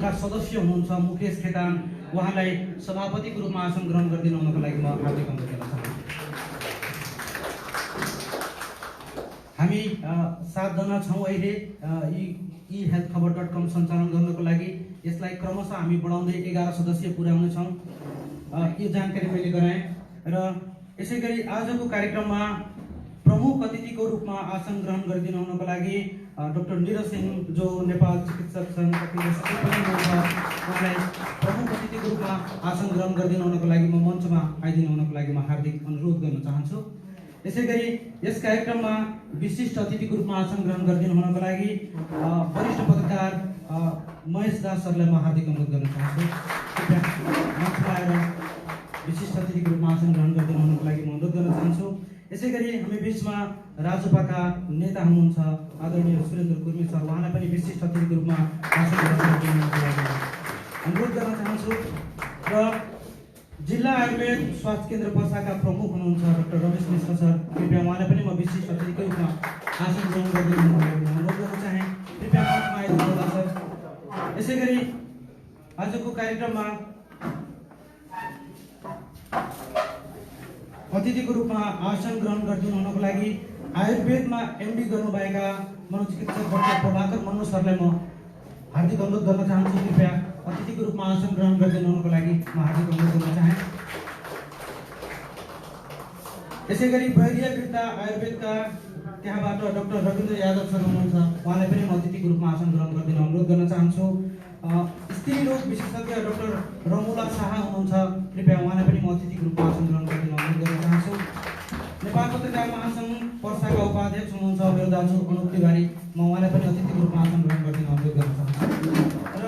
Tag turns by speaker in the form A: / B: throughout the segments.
A: सङ्घका सदस्य हुनुहुन्छ मुकेश खेतान, उहाँलाई सभापतिको रूपमा आसन ग्रहण गरिदिनु हुनको लागि म हार्दिक अनुरोध गर्न चाहन्छु। हामी 7 जना छौँ अहिले e-healthkhabar.com सञ्चालन गर्नको लागि। यसलाई क्रमशः हामी बढाउँदै 11 सदस्य पुर्याउनेछौँ। यो जानकारी मैले गराएँ र यसै गरी आजको कार्यक्रममा प्रमुख अतिथिको रूपमा आसन ग्रहण गरिदिनु हुनको लागि डाक्टर निरज सिंह, जो नेपाल चिकित्सक सङ्घ उहाँलाई प्रमुख अतिथिको रूपमा आसन ग्रहण गरिदिनु हुनको लागि म मञ्चमा आइदिनु हुनको लागि म हार्दिक अनुरोध गर्न चाहन्छु। यसै गरी यस कार्यक्रममा विशिष्ट अतिथिको रूपमा आसन ग्रहण गरिदिनु हुनको लागि वरिष्ठ पत्रकार महेश दास सरलाई म हार्दिक अनुरोध गर्न चाहन्छु। कृपया मञ्चमा आएर विशिष्ट अतिथिको रूपमा आसन ग्रहण गरिदिनु हुनको लागि म अनुरोध गर्न चाहन्छु। यसै गरी हामी बिचमा राजपाका नेता हुनुहुन्छ आदरणीय सुरेन्द्र कुर्मी सर, उहाँलाई पनि विशिष्ट अतिथिको रूपमा आसन ग्रहण गरिदिनुको लागि अनुरोध गर्न चाहन्छु। र जिल्ला आयुर्वेद स्वास्थ्य केन्द्र पर्साका प्रमुख हुनुहुन्छ डाक्टर रमेश मिश्र सर, कृपया उहाँलाई पनि म विशिष्ट अतिथिको रूपमा आसन ग्रहण गरिदिनुको लागि अनुरोध गर्न चाहेँ। कृपया मञ्चमा आइदिनु होला सर। यसै गरी आजको कार्यक्रममा अतिथिको रूपमा आसन ग्रहण गरिदिनु हुनको लागि आयुर्वेदमा एमडी गर्नुभएका मनोचिकित्सक डाक्टर प्रभाकर मन्नु सरलाई म हार्दिक अनुरोध गर्न चाहन्छु। कृपया अतिथिको रूपमा आसन ग्रहण गरिदिनु हुनको लागि म हार्दिक अनुरोध गर्न चाहेँ। यसै गरी वैद्य वृद्धा आयुर्वेदका त्यहाँबाट डाक्टर रविन्द्र यादव सर हुनुहुन्छ, उहाँलाई पनि म अतिथिको रूपमा आसन ग्रहण गरिदिनु अनुरोध गर्न चाहन्छु। स्त्री रोग विशेषज्ञ डाक्टर रमुला शाह हुनुहुन्छ, कृपया उहाँलाई पनि म अतिथिको रूपमा आसन ग्रहण गरिदिनु अनुरोध गर्न चाहन्छु। नेपाल पत्रकार महासङ्घ पर्साका उपाध्यक्ष हुनुहुन्छ मेरो दाजु अनुप तिवारी, म उहाँलाई पनि अतिथिको रूपमा आसन ग्रहण गरिदिनु अनुरोध गर्न चाहन्छु। र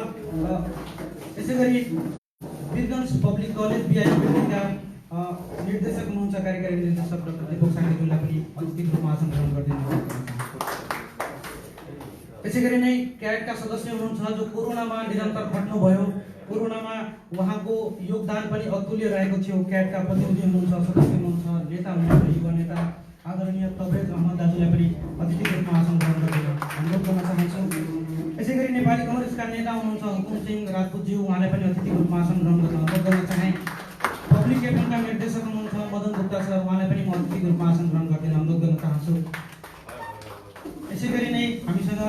A: यसै गरी वीरगञ्ज पब्लिक कलेज बिआइका निर्देशक हुनुहुन्छ कार्यकारी निर्देशक डाक्टर दीपक साङ्गेजुलाई पनि अतिथिको रूपमा आसन ग्रहण गरिदिनु अनुरोध गर्न चाहन्छु। यसै गरी नै क्याडका सदस्य हुनुहुन्छ जो कोरोनामा निरन्तर खट्नुभयो। कोरोनामा उहाँको योगदान पनि अतुल्य रहेको थियो। क्याडका प्रतिनिधि हुनुहुन्छ, सदस्य हुनुहुन्छ, नेता हुनुहुन्छ, युवा नेता आदरणीय तबरेज अहमद दाजुलाई पनि अतिथिको रूपमा आसन ग्रहण गरिदिनु अनुरोध गर्न चाहन्छु। यसै गरी नेपाली काङ्ग्रेसका नेता हुनुहुन्छ हुकुम सिंह राजपुतज्यू, उहाँलाई पनि अतिथिको रूपमा आसन ग्रहण गर्न अनुरोध गर्न चाहेँ। पब्लिक एफएमका निर्देशक हुनुहुन्छ मदन गुप्ता सर, उहाँलाई पनि म अतिथिको रूपमा आसन ग्रहण गरिदिन अनुरोध गर्न चाहन्छु। यसै गरी नै हामीसँग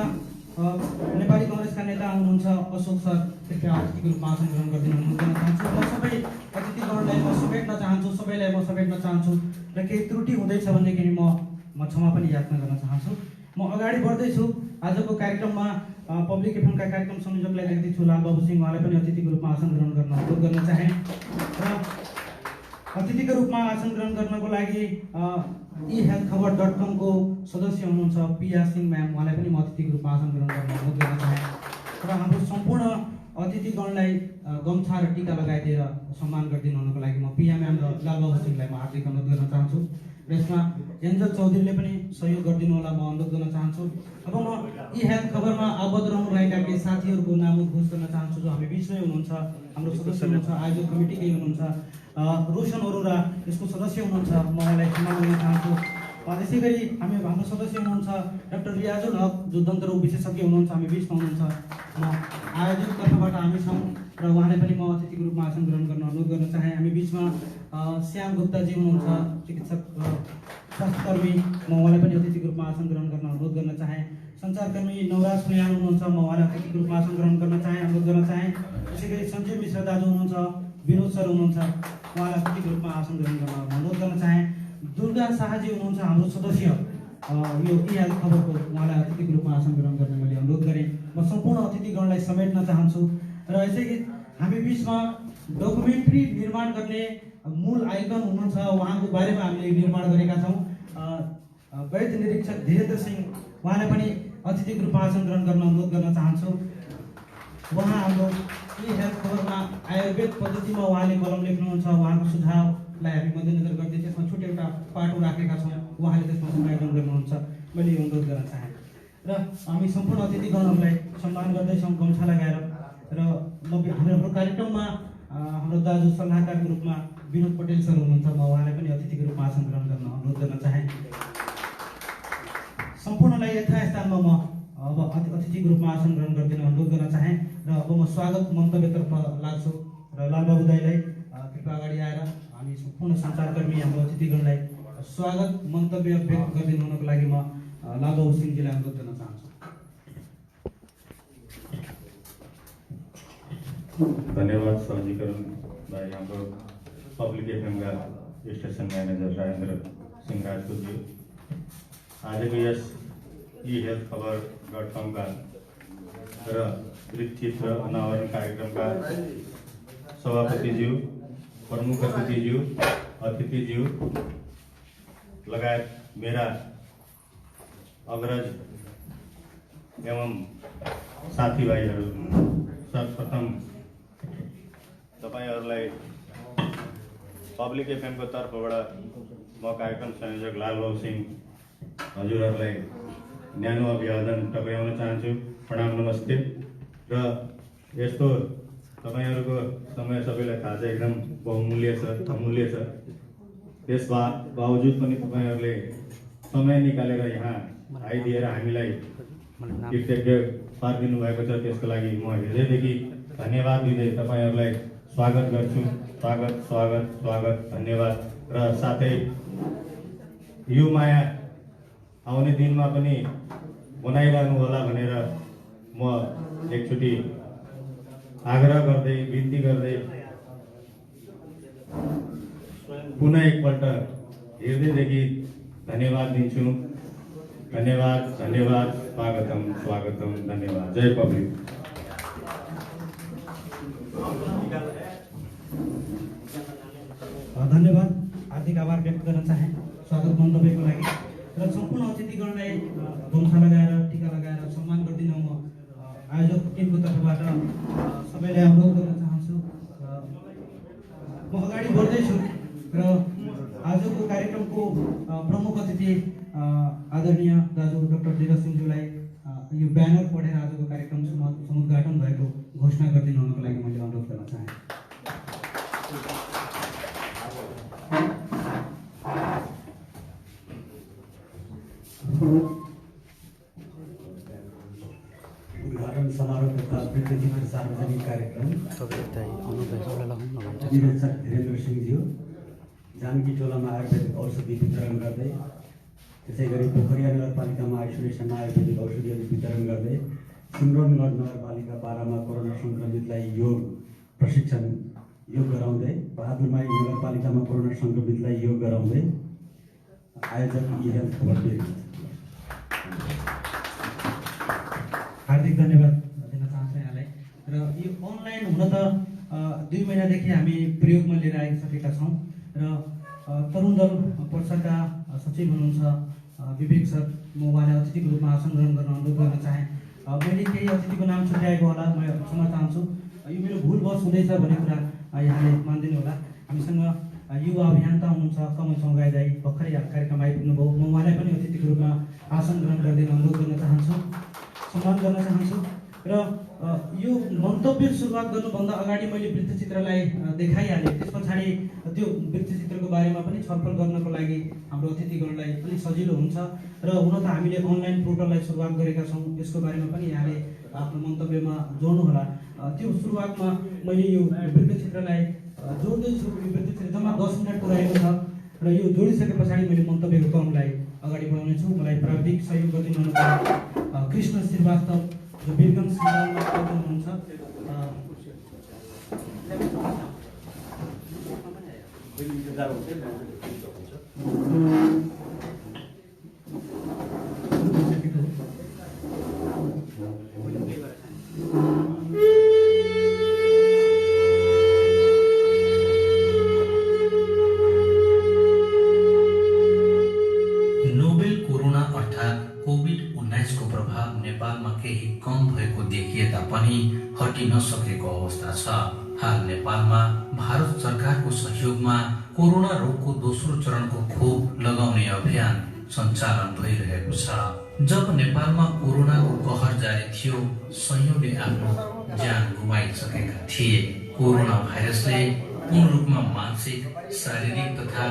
A: नेपाली काङ्ग्रेसका नेता हुनुहुन्छ अशोक सर, कृपया अतिथिको रूपमा आसन ग्रहण गरिदिन अनुरोध गर्न चाहन्छु। म सबै अतिथिगणलाई म समेट्न चाहन्छु, सबैलाई म समेट्न चाहन्छु र केही त्रुटि हुँदैछ भनेदेखि म क्षमा पनि याचना गर्न चाहन्छु। म अगाडि बढ्दैछु। आजको कार्यक्रममा पब्लिक एफएमका कार्यक्रम संयोजकलाई देख्दैछु लालबाबु सिंह, उहाँलाई पनि अतिथिको रूपमा आसन ग्रहण गर्न अनुरोध गर्न चाहेँ। र अतिथिको रूपमा आसन ग्रहण गर्नको लागि e-healthkhabar.com को सदस्य हुनुहुन्छ पिया सिंह म्याम, उहाँलाई पनि म अतिथिको रूपमा आसन ग्रहण गर्न अनुरोध गर्न चाहेँ। र हाम्रो सम्पूर्ण अतिथिगणलाई गम्छा र टीका लगाइदिएर सम्मान गरिदिनु हुनको लागि म पिया म्याम र लालबाबु सिंहलाई म हार्दिक अनुरोध गर्न चाहन्छु। र यसमा एन्जल चौधरीले पनि सहयोग गरिदिनु होला म अनुरोध गर्न चाहन्छु। अब म e-health खबरमा आबद्ध रहनुभएका केही साथीहरूको नाम उद्घोष गर्न चाहन्छु जो हामी बिचमै हुनुहुन्छ। हाम्रो सदस्य हुनुहुन्छ, आयोजक कमिटीकै हुनुहुन्छ रोशन अरोरा, यसको सदस्य हुनुहुन्छ, म उहाँलाई सम्मान गर्न चाहन्छु। त्यसै गरी हाम्रो सदस्य हुनुहुन्छ डाक्टर रियाजुल हक, जो दन्तरोग विशेषज्ञ हुनुहुन्छ, हामी बिचमा हुनुहुन्छ। म आयोजक तर्फबाट हामी छौँ र उहाँलाई पनि म अतिथिको रूपमा आसन ग्रहण गर्न अनुरोध गर्न चाहेँ। हामी बिचमा श्याम गुप्ताजी हुनुहुन्छ, चिकित्सक स्वास्थ्यकर्मी, म उहाँलाई पनि अतिथिको रूपमा आसन ग्रहण गर्न अनुरोध गर्न चाहेँ। सञ्चारकर्मी नवराज पुयान हुनुहुन्छ, म उहाँलाई अतिथिको रूपमा आसन ग्रहण गर्न चाहेँ, अनुरोध गर्न चाहेँ। त्यसै गरी सञ्जीव मिश्र दाजु हुनुहुन्छ, विनोद सर हुनुहुन्छ, उहाँलाई अतिथिको रूपमा आसन ग्रहण गर्न अनुरोध गर्न चाहेँ। दुर्गा शाहजी हुनुहुन्छ हाम्रो सदस्य यो e-health खबरको, उहाँलाई अतिथिको रूपमा आसन ग्रहण गर्ने मैले अनुरोध गरेँ। म सम्पूर्ण अतिथिगणलाई समेट्न चाहन्छु। र यसै हामी बिचमा डकुमेन्ट्री निर्माण गर्ने मूल आइकन हुनुहुन्छ, उहाँको बारेमा हामीले निर्माण गरेका छौँ वैद्य निरीक्षक धीरेन्द्र सिंह, उहाँलाई पनि अतिथिको रूपमा आसन ग्रहण गर्न अनुरोध गर्न चाहन्छु। उहाँ हाम्रो e-health खबरमा आयुर्वेद पद्धतिमा उहाँले कलम लेख्नुहुन्छ, उहाँको सुझावलाई हामी मध्यनजर गर्दै त्यसमा छोटो एउटा पाटो राखेका छौँ, उहाँले त्यसमा संयोजन गर्नुहुन्छ, मैले यो अनुरोध गर्न चाहेँ। र हामी सम्पूर्ण अतिथिगणहरूलाई सम्मान गर्दैछौँ गम्छा लगाएर। र हाम्रो कार्यक्रममा हाम्रो दाजु सल्लाहकारको रूपमा विनोद पटेल सर हुनुहुन्छ, म उहाँलाई पनि अतिथिको रूपमा आसन ग्रहण गर्न अनुरोध गर्न चाहेँ। सम्पूर्णलाई यथास्थानमा म अब अतिथिको रूपमा आसन ग्रहण गरिदिन अनुरोध गर्न चाहेँ र अब म स्वागत मन्तव्यतर्फ लाग्छु र लालबाबु दाईलाई कृपया अगाडि आएर हामी सम्पूर्ण सञ्चारकर्मी हाम्रो अतिथिगणलाई स्वागत मन्तव्य व्यक्त गरिदिनु हुनको लागि म लालबाबु सिंहजीलाई अनुरोध गर्न चाहन्छु।
B: धन्यवाद सहजीकरण भाइ हाम्रो पब्लिक एफएमका स्टेसन म्यानेजर राजेन्द्र सिंह राजपूतज्यू, आजको यस e-health-khabar.com का र वृत्तिचित्र अनावरण कार्यक्रमका सभापतिज्यू, प्रमुख अतिथिज्यू, अतिथिज्यू लगायत मेरा अग्रज एवं साथीभाइहरू, सर्वप्रथम तपाईहरुलाई पब्लिक एफएमको तर्फबाट म कार्यक्रम संयोजक लालबाबु सिंह हजुरहरूलाई न्यानो अभिवादन टक्राउन चाहन्छु। प्रणाम, नमस्ते। र यस्तो तपाईहरुको समय सबैलाई थाहा छ, एकदम बहुमूल्य छ, अमूल्य छ। त्यस बावजुद पनि तपाईहरुले समय निकालेर यहाँ आइदिएर हामीलाई कृतज्ञ पारिदिनु भएको छ। त्यसको लागि म हृदयदेखि धन्यवाद दिँदै तपाईहरुलाई स्वागत गर्छु। स्वागत स्वागत स्वागत, धन्यवाद। र साथै यो माया आउने दिनमा पनि बनाइरहनु होला भनेर म एकचोटि आग्रह गर्दै, बिन्ती गर्दै पुनः एकपल्ट हृदयदेखि धन्यवाद दिन्छु। धन्यवाद, धन्यवाद, स्वागतम स्वागतम, धन्यवाद। जय पब्लिक।
A: धन्यवाद, हार्दिक आभार व्यक्त गर्न चाहे स्वागत मन्तव्यको लागि र सम्पूर्ण अतिथिगणलाई गम्छा लगाएर टीका लगाएर सम्मान गरिदिन म आयोजक टिमको तर्फबाट सबैलाई अनुरोध गर्न चाहन्छु। म अगाडि बढ्दैछु र आजको कार्यक्रमको प्रमुख अतिथि आदरणीय दाजु डाक्टर धीरज सिंहज्यूलाई यो ब्यानर पढेर आजको कार्यक्रम समुद्घाटन भएको घोषणा गरिदिनु हुनको लागि मैले अनुरोध गर्न चाहेँ।
C: उद्घाटन समारोह तथा वृत्तिचित्र सार्वजनिक कार्यक्रम निरीक्षक धीरेन्द्र सिंहज्यू जानकी टोलामा आयुर्वेदिक औषधि वितरण गर्दै, त्यसै गरी पोखरिया नगरपालिकामा आइसोलेसनमा आयुर्वेदिक औषधिहरू वितरण गर्दै, सिमरनगढ नगरपालिका 12मा कोरोना सङ्क्रमितलाई योग प्रशिक्षण योग गराउँदै, बहादुरमाई नगरपालिकामा कोरोना सङ्क्रमितलाई योग गराउँदै आयोजक e-health खबर दिए।
A: हार्दिक धन्यवाद दिन चाहन्छु यहाँलाई। र यो अनलाइन हुन त 2 महिनादेखि हामी प्रयोगमा लिएर आइसकेका छौँ र तरुण दल पर्साका सचिव हुनुहुन्छ विवेक सर, म उहाँलाई अतिथिको रूपमा आसन ग्रहण गर्न अनुरोध गर्न चाहेँ। मैले केही अतिथिको नाम छुट्याएको होला, म क्षमा चाहन्छु। यो मेरो भुलवश हुँदैछ भन्ने कुरा यहाँले मानिदिनु होला। हामीसँग युवा अभियन्ता हुनुहुन्छ कमल चौगाई दाई, भर्खरै कार्यक्रम आइपुग्नुभयो। म उहाँलाई पनि अतिथिको रूपमा आसन ग्रहण गरिदिन अनुरोध गर्न चाहन्छु, सम्मान गर्न चाहन्छु। र यो मन्तव्य सुरुवात गर्नुभन्दा अगाडि मैले वृत्तचित्रलाई देखाइहालेँ। त्यस पछाडि त्यो वृत्तचित्रको बारेमा पनि छलफल गर्नको लागि हाम्रो अतिथिगणलाई अलिक सजिलो हुन्छ। र हुन त हामीले अनलाइन पोर्टललाई सुरुवात गरेका छौँ, यसको बारेमा पनि यहाँले आफ्नो मन्तव्यमा जोड्नुहोला। त्यो सुरुवातमा मैले यो वृत्तचित्रलाई जोड्दैछु। यो वृत्तचित्र जम्मा 10 मिनट पुऱ्याएको छ र यो जोडिसके पछाडि मैले मन्तव्यको क्रमलाई अगाडि बढाउनेछु। मलाई प्राविधिक सहयोग गरिदिनु हुनुहुन्छ कृष्ण श्रीवास्तव, जो वीरगञ्ज सञ्चालनमा हुनुहुन्छ।
D: नोबेल कोरोना अर्थात् कोभिड-19 को प्रभाव नेपालमा केही कम भएको देखिए तापनि हटिन सकेको अवस्था छ। हाल नेपालमा भारत सरकारको सहयोगमा कोरोना रोगको दोस्रो चरणको खोप लगाउने अभियान सञ्चालन भइरहेको छ। जब नेपालमा कोरोनाको कहर जारी थियो, सयौंले आफ्नो ज्यान गुमाइसकेका थिए। कोरोना भाइरसले पूर्ण रूपमा मानसिक, शारीरिक तथा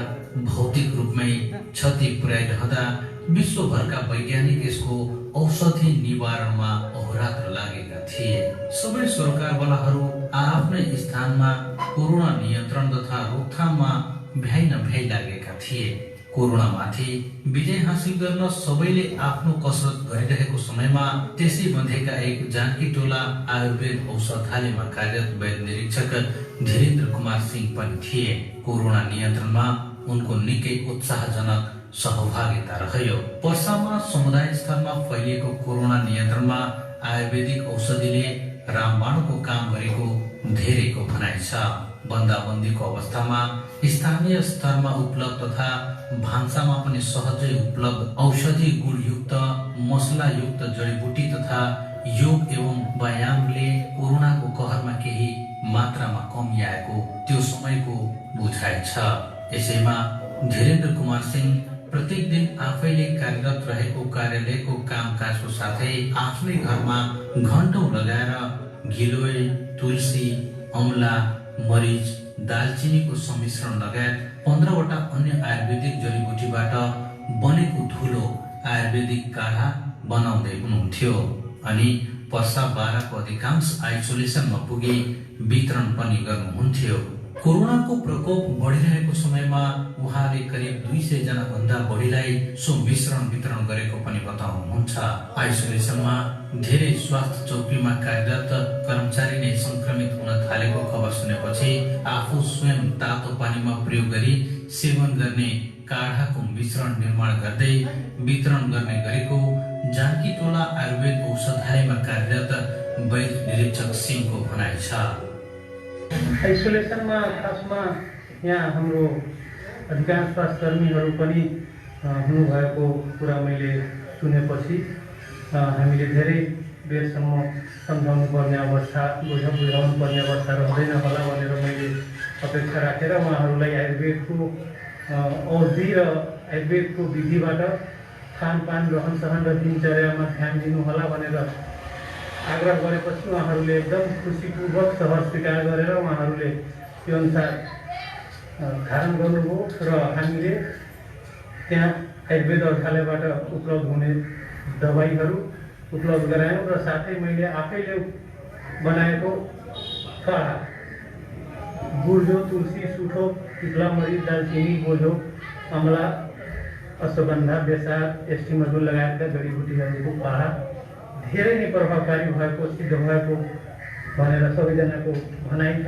D: भौतिक रूपमै क्षति पुर्याइरहँदा विश्वभरका वैज्ञानिक यसको औषधि निवारणमा अहोरात्र लागेका थिए। सबै सरकार बलहरू आफ्नै स्थानमा कोरोना नियन्त्रण तथा रोकथाममा भ्याइ नभ्याइ लागेका थिए। कोरोनामाथि विजय हासिल गर्न सबैले आफ्नो कसरत गरिरहेको समयमा त्यसै मध्येका एक जानकी टोला आयुर्वेद औषधालयमा कार्यरत वैद्य निरीक्षक धीरेन्द्र कुमार सिंह पनि थिए। कोरोना नियन्त्रणमा उनको निकै उत्साहजनक सहभागिता रह्यो। पर्सामा समुदाय स्तरमा फैलिएको कोरोना नियन्त्रणमा आयुर्वेदिक औषधिले रामबाणको काम गरेको धेरैको भनाइ छ। बन्दाबन्दीको अवस्थामा स्थानीय स्तरमा उपलब्ध तथा भान्सामा पनि सहजै उपलब्ध औषधि गुणयुक्त मसलायुक्त जडीबुटी तथा योग एवं व्यायामले कोरोनाको कहरमा केही मात्रामा कमी आएको त्यो समयको बुझाइ छ। यसैमा धीरेन्द्र कुमार सिंह प्रत्येक दिन आफैले कार्यरत रहेको कार्यालयको कामकाजको साथै आफ्नै घरमा घण्टौं लगाएर गिलोय, तुलसी, अमला, मरिच, दालचिनीको सम्मिश्रण लगायत 15वटा अन्य आयुर्वेदिक जडीबुटीबाट बनेको धुलो आयुर्वेदिक काढा बनाउँदै हुनुहुन्थ्यो। अनि पर्सा 12को अधिकांश आइसोलेसनमा पुगे वितरण पनि गर्नुहुन्थ्यो। कोरोनाको प्रकोप बढिरहेको समयमा उहाँले करिब 200 जना भन्दा बढीलाई सो मिश्रण वितरण गरेको पनि बताउनुहुन्छ। आइसोलेसनमा धेरै स्वास्थ्य चौकीमा कार्यरत कर्मचारी नै संक्रमित हुन थालेको खबर सुनेपछि आफू स्वयं तातो पानीमा प्रयोग गरी सेवन गर्ने काढाको मिश्रण निर्माण गर्दै वितरण गर्ने गरेको जानकी टोला आयुर्वेद औषधालयमा कार्यरत वैद्य निरीक्षक सिंहको भनाइ छ।
E: आइसोलेसनमा खासमा यहाँ हाम्रो अधिकांश स्वास्थ्यकर्मीहरू पनि हुनुभएको कुरा मैले सुनेपछि हामीले धेरै बेरसम्म सम्झाउनु पर्ने अवस्था बुझाउनु पर्ने अवस्था रहँदैन होला भनेर मैले अपेक्षा राखेर उहाँहरूलाई आयुर्वेदको औषधि र आयुर्वेदको विधिबाट खानपान रहनसहन र दिनचर्यामा ध्यान दिनु होला भनेर आग्रह गरेपछि उहाँहरूले एकदम खुसीपूर्वक सहज स्वीकार गरेर उहाँहरूले त्यो अनुसार धारण गर्नुभयो र हामीले त्यहाँ आयुर्वेद औषधालयबाट उपलब्ध हुने दबाईहरू उपलब्ध गरायौँ र साथै मैले आफैले बनाएको काढा गुर्जो, तुलसी, सुठो, तिप्ला, मरिच, दालचिनी, बोझो, अमला, अश्वगन्धा, बेसार, एस्टिमजोल लगायतका जडीबुटीहरूको काढा धेरै नै प्रभावकारी भएको सिद्ध भएको भनेर सबैजनाको भनाइ छ।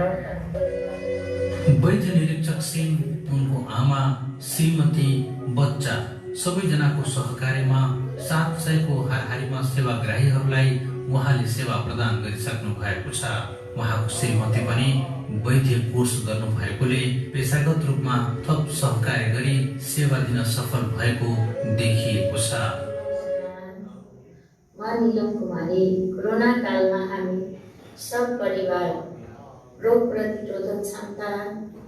D: वैद्य निरीक्षक सिंह, उनको आमा, श्रीमती, बच्चा सबैजनाको सहकार्यमा 700 को हाराहारीमा सेवाग्राहीहरूलाई उहाँले सेवा प्रदान गरिसक्नु भएको छ। उहाँको श्रीमती पनि वैद्य कोर्स गर्नु भएकोले पेशागत रूपमा थप सहकार्य गरी सेवा दिन सफल भएको देखिएको छ।
F: म नीलम कुमारी। कोरोना कालमा हामी सब परिवार रोग प्रतिरोधक क्षमता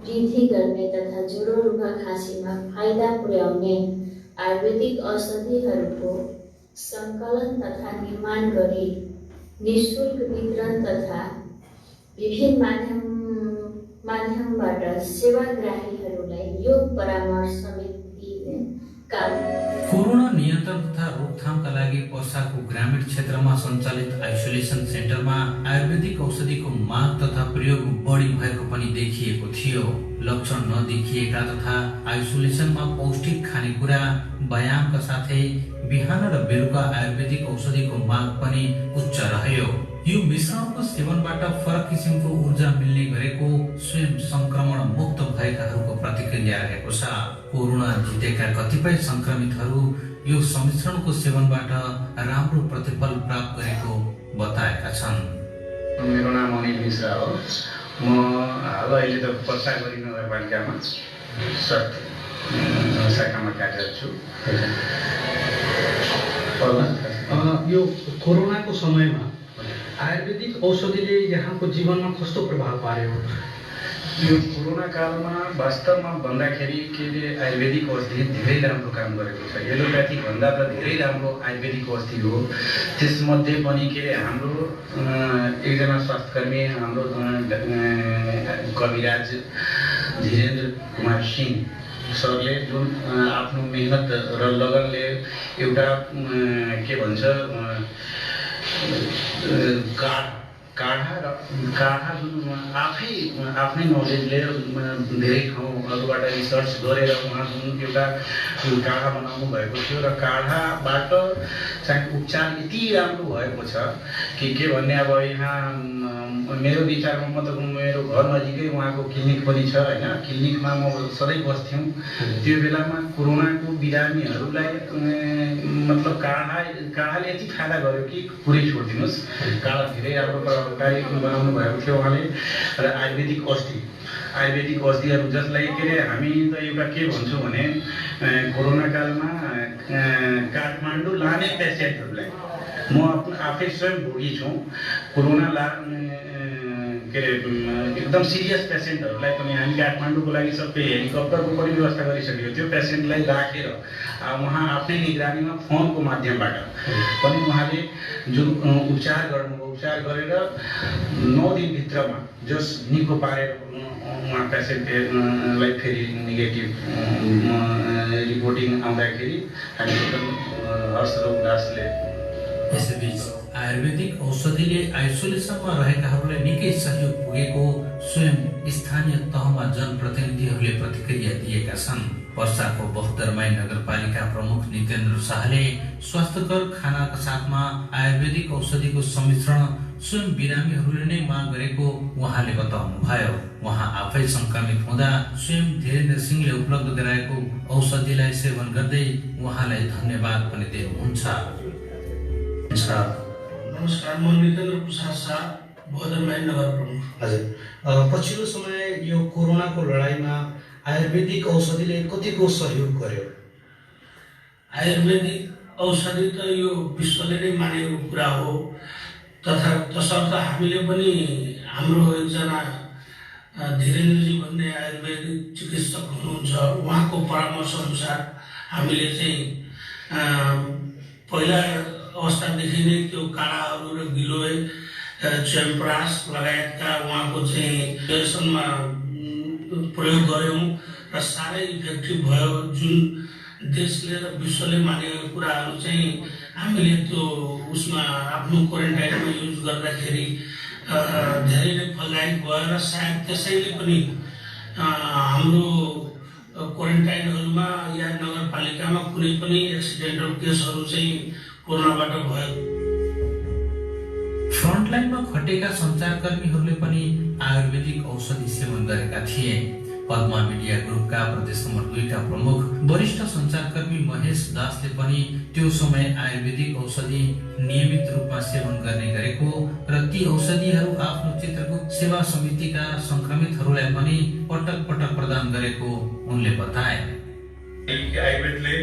F: वृद्धि गर्ने तथा ज्वरो रुघा खाँसीमा फाइदा पुर्याउने आयुर्वेदिक औषधिहरूको सङ्कलन तथा निर्माण गरी निःशुल्क वितरण तथा विभिन्न माध्यमबाट सेवाग्राहीहरूलाई योग परामर्श समेत दिने काम।
D: कोरोना नियन्त्रण तथा रोकथामका लागि पर्साको ग्रामीण क्षेत्रमा सञ्चालित आइसोलेसन सेन्टरमा आयुर्वेदिक औषधिको माग तथा प्रयोग बढी भएको पनि देखिएको थियो। लक्षण नदेखिएका तथा आइसोलेसनमा पौष्टिक खानेकुरा, व्यायामका साथै बिहान र बेलुका आयुर्वेदिक औषधिको माग पनि उच्च रह्यो। यो मिश्रणको सेवनबाट फरक किसिमको ऊर्जा मिल्ने गरेको स्वयं संक्रमण मुक्त भएकाहरूको प्रतिक्रिया रहेको छ। कोरोना जितेका कतिपय संक्रमितहरू यो सम्मिश्रणको सेवनबाट राम्रो प्रतिफल प्राप्त गरेको बताएका छन्।
G: मेरो नाम अनिल मिश्रा हो। म हाल अहिले त पर्सागढी नगरपालिकामा शाखामा कार्यरत छु।
A: यो कोरोनाको समयमा आयुर्वेदिक औषधिले यहाँको जीवनमा कस्तो प्रभाव पार्यो?
G: यो कोरोना कालमा वास्तवमा भन्दाखेरि के अरे आयुर्वेदिक औषधि धेरै राम्रो काम गरेको छ। एलोप्याथिक भन्दा त धेरै राम्रो आयुर्वेदिक औषधि हो। त्यसमध्ये पनि के अरे हाम्रो एकजना स्वास्थ्यकर्मी हाम्रो कविराज धीरेन्द्र कुमार सिंह सरले जुन आफ्नो मेहनत र लगनले एउटा के भन्छ काढा जुन आफ्नै नलेजले धेरै ठाउँहरूबाट रिसर्च गरेर उहाँ जुन एउटा काढा बनाउनु भएको थियो र काढाबाट चाहिँ उपचार यति राम्रो भएको छ कि के भन्ने अब यहाँ मेरो विचारमा म त मेरो घर नजिकै उहाँको क्लिनिक पनि छ होइन। क्लिनिकमा म सधैँ बस्थ्यौँ। त्यो बेलामा कोरोनाको बिरामीहरूलाई मतलब काढाले यति फाइदा गर्यो कि पुरै छोडिदिनुहोस्। काढा धेरै राम्रो प्रभावकारी बनाउनु भएको थियो उहाँले। र आयुर्वेदिक औषधिहरू जसलाई के अरे हामी त एउटा के भन्छौँ भने कोरोना कालमा काठमाडौँ लाने पेसेन्टहरूलाई म आफै स्वयं भोगी छु। कोरोना के अरे एकदम सिरियस पेसेन्टहरूलाई पनि हामी काठमाडौँको लागि सबै हेलिकप्टरको पनि व्यवस्था गरिसकेको थियो। पेसेन्टलाई राखेर उहाँ आफ्नै निगरानीमा फोनको माध्यमबाट पनि उहाँले जुन उपचार गर्नुभयो, उपचार गरेर 9 दिनभित्रमा जस निको पारेर उहाँ पेसेन्टलाई फेरि नेगेटिभ रिपोर्टिङ आउँदाखेरि हामी हर्षरोग दासले
D: यसैबीच आयुर्वेदिक औषधिले आइसोलेसनमा रहेकाहरूलाई निकै सहयोग पुगेको स्वयं स्थानीय तहमा जनप्रतिनिधिहरूले प्रतिक्रिया दिएका छन्। वर्षाको 72 माइल नगरपालिका प्रमुख नितेन्द्र शाहले स्वास्थ्यकर खानाका साथमा आयुर्वेदिक औषधिको सम्मिश्रण स्वयं बिरामीहरूले नै माग गरेको उहाँले बताउनुभयो। उहाँ आफै संक्रमित हुँदा स्वयं धीरेन्द्र सिंहले उपलब्ध गराएको औषधिलाई सेवन गर्दै उहाँलाई धन्यवाद पनि दिनुहुन्छ।
H: नमस्कार, म नितेन्द्र प्रसाद शाह, 72 माइल नगर प्रमुख।
I: हजुर, पछिल्लो समय यो कोरोनाको लडाइँमा आयुर्वेदिक औषधिले कतिको सहयोग गर्यो?
H: आयुर्वेदिक औषधि त यो विश्वले नै मानेको कुरा हो। तसर्थ हामीले पनि हाम्रो एकजना धीरेन्द्रजी भन्ने आयुर्वेदिक चिकित्सक हुनुहुन्छ, उहाँको परामर्श अनुसार हामीले चाहिँ पहिला अवस्थादेखि नै त्यो काँडाहरू र गिलोय, च्यवनप्राश लगायतका उहाँको चाहिँ इन्जेक्सनमा प्रयोग गऱ्यौँ र साह्रै इफेक्टिभ भयो। जुन देशले र विश्वले मानेको कुराहरू चाहिँ हामीले त्यो उसमा आफ्नो क्वारेन्टाइनमा युज गर्दाखेरि धेरै नै फलदायक भयो र सायद त्यसैले पनि हाम्रो क्वारेन्टाइनहरूमा या नगरपालिकामा कुनै पनि एक्सिडेन्टल केसहरू चाहिँ कोरोनाबाट भयो।
D: फ्रन्टलाइनमा खटेका सञ्चारकर्मीहरूले पनि आयुर्वेदिक औषधि सेवन गरेका थिए। पद्मा मिडिया ग्रुपका प्रदेश नम्बर 2 का प्रमुख वरिष्ठ सञ्चारकर्मी महेश दासले पनि त्यो समय आयुर्वेदिक औषधि नियमित रूपमा सेवन गर्ने गरेको र ती औषधिहरू आफ्नो चित्रगुप्त सेवा समितिका संक्रमितहरूलाई पनि पटक पटक प्रदान गरेको उनले बताए।
J: आयुर्वेदले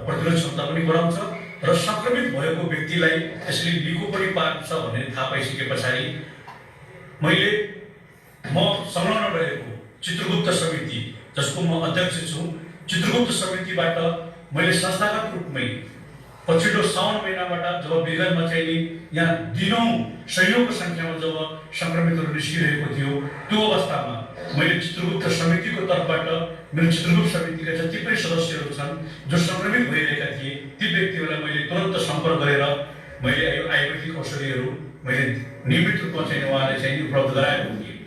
J: प्रतिरोध क्षमता पनि बढाउँछ र संक्रमित भएको व्यक्तिलाई यसले निको पनि पार्छ भन्ने थाहा पाइसके पछाडि म संलग्न रहेको चित्रगुप्त समिति, जसको म अध्यक्ष छु, चित्रगुप्त समितिबाट मैले संस्थागत रूपमै पछिल्लो साउन महिनाबाट जब विगतमा चाहिँ यहाँ दिनौं सयौंको संख्यामा जब संक्रमितहरू निस्किरहेको थियो, त्यो अवस्थामा मैले चित्रगुप्त समितिको तर्फबाट मेरो चित्रगुप्त समितिका जति पनि सदस्यहरू छन् जो संक्रमित भइरहेका थिए, ती व्यक्तिहरूलाई मैले तुरन्त सम्पर्क गरेर मैले आयुर्वेदिक औषधिहरू मैले नियमित रूपमा चाहिँ उहाँलाई चाहिँ उपलब्ध गराएको थिएँ।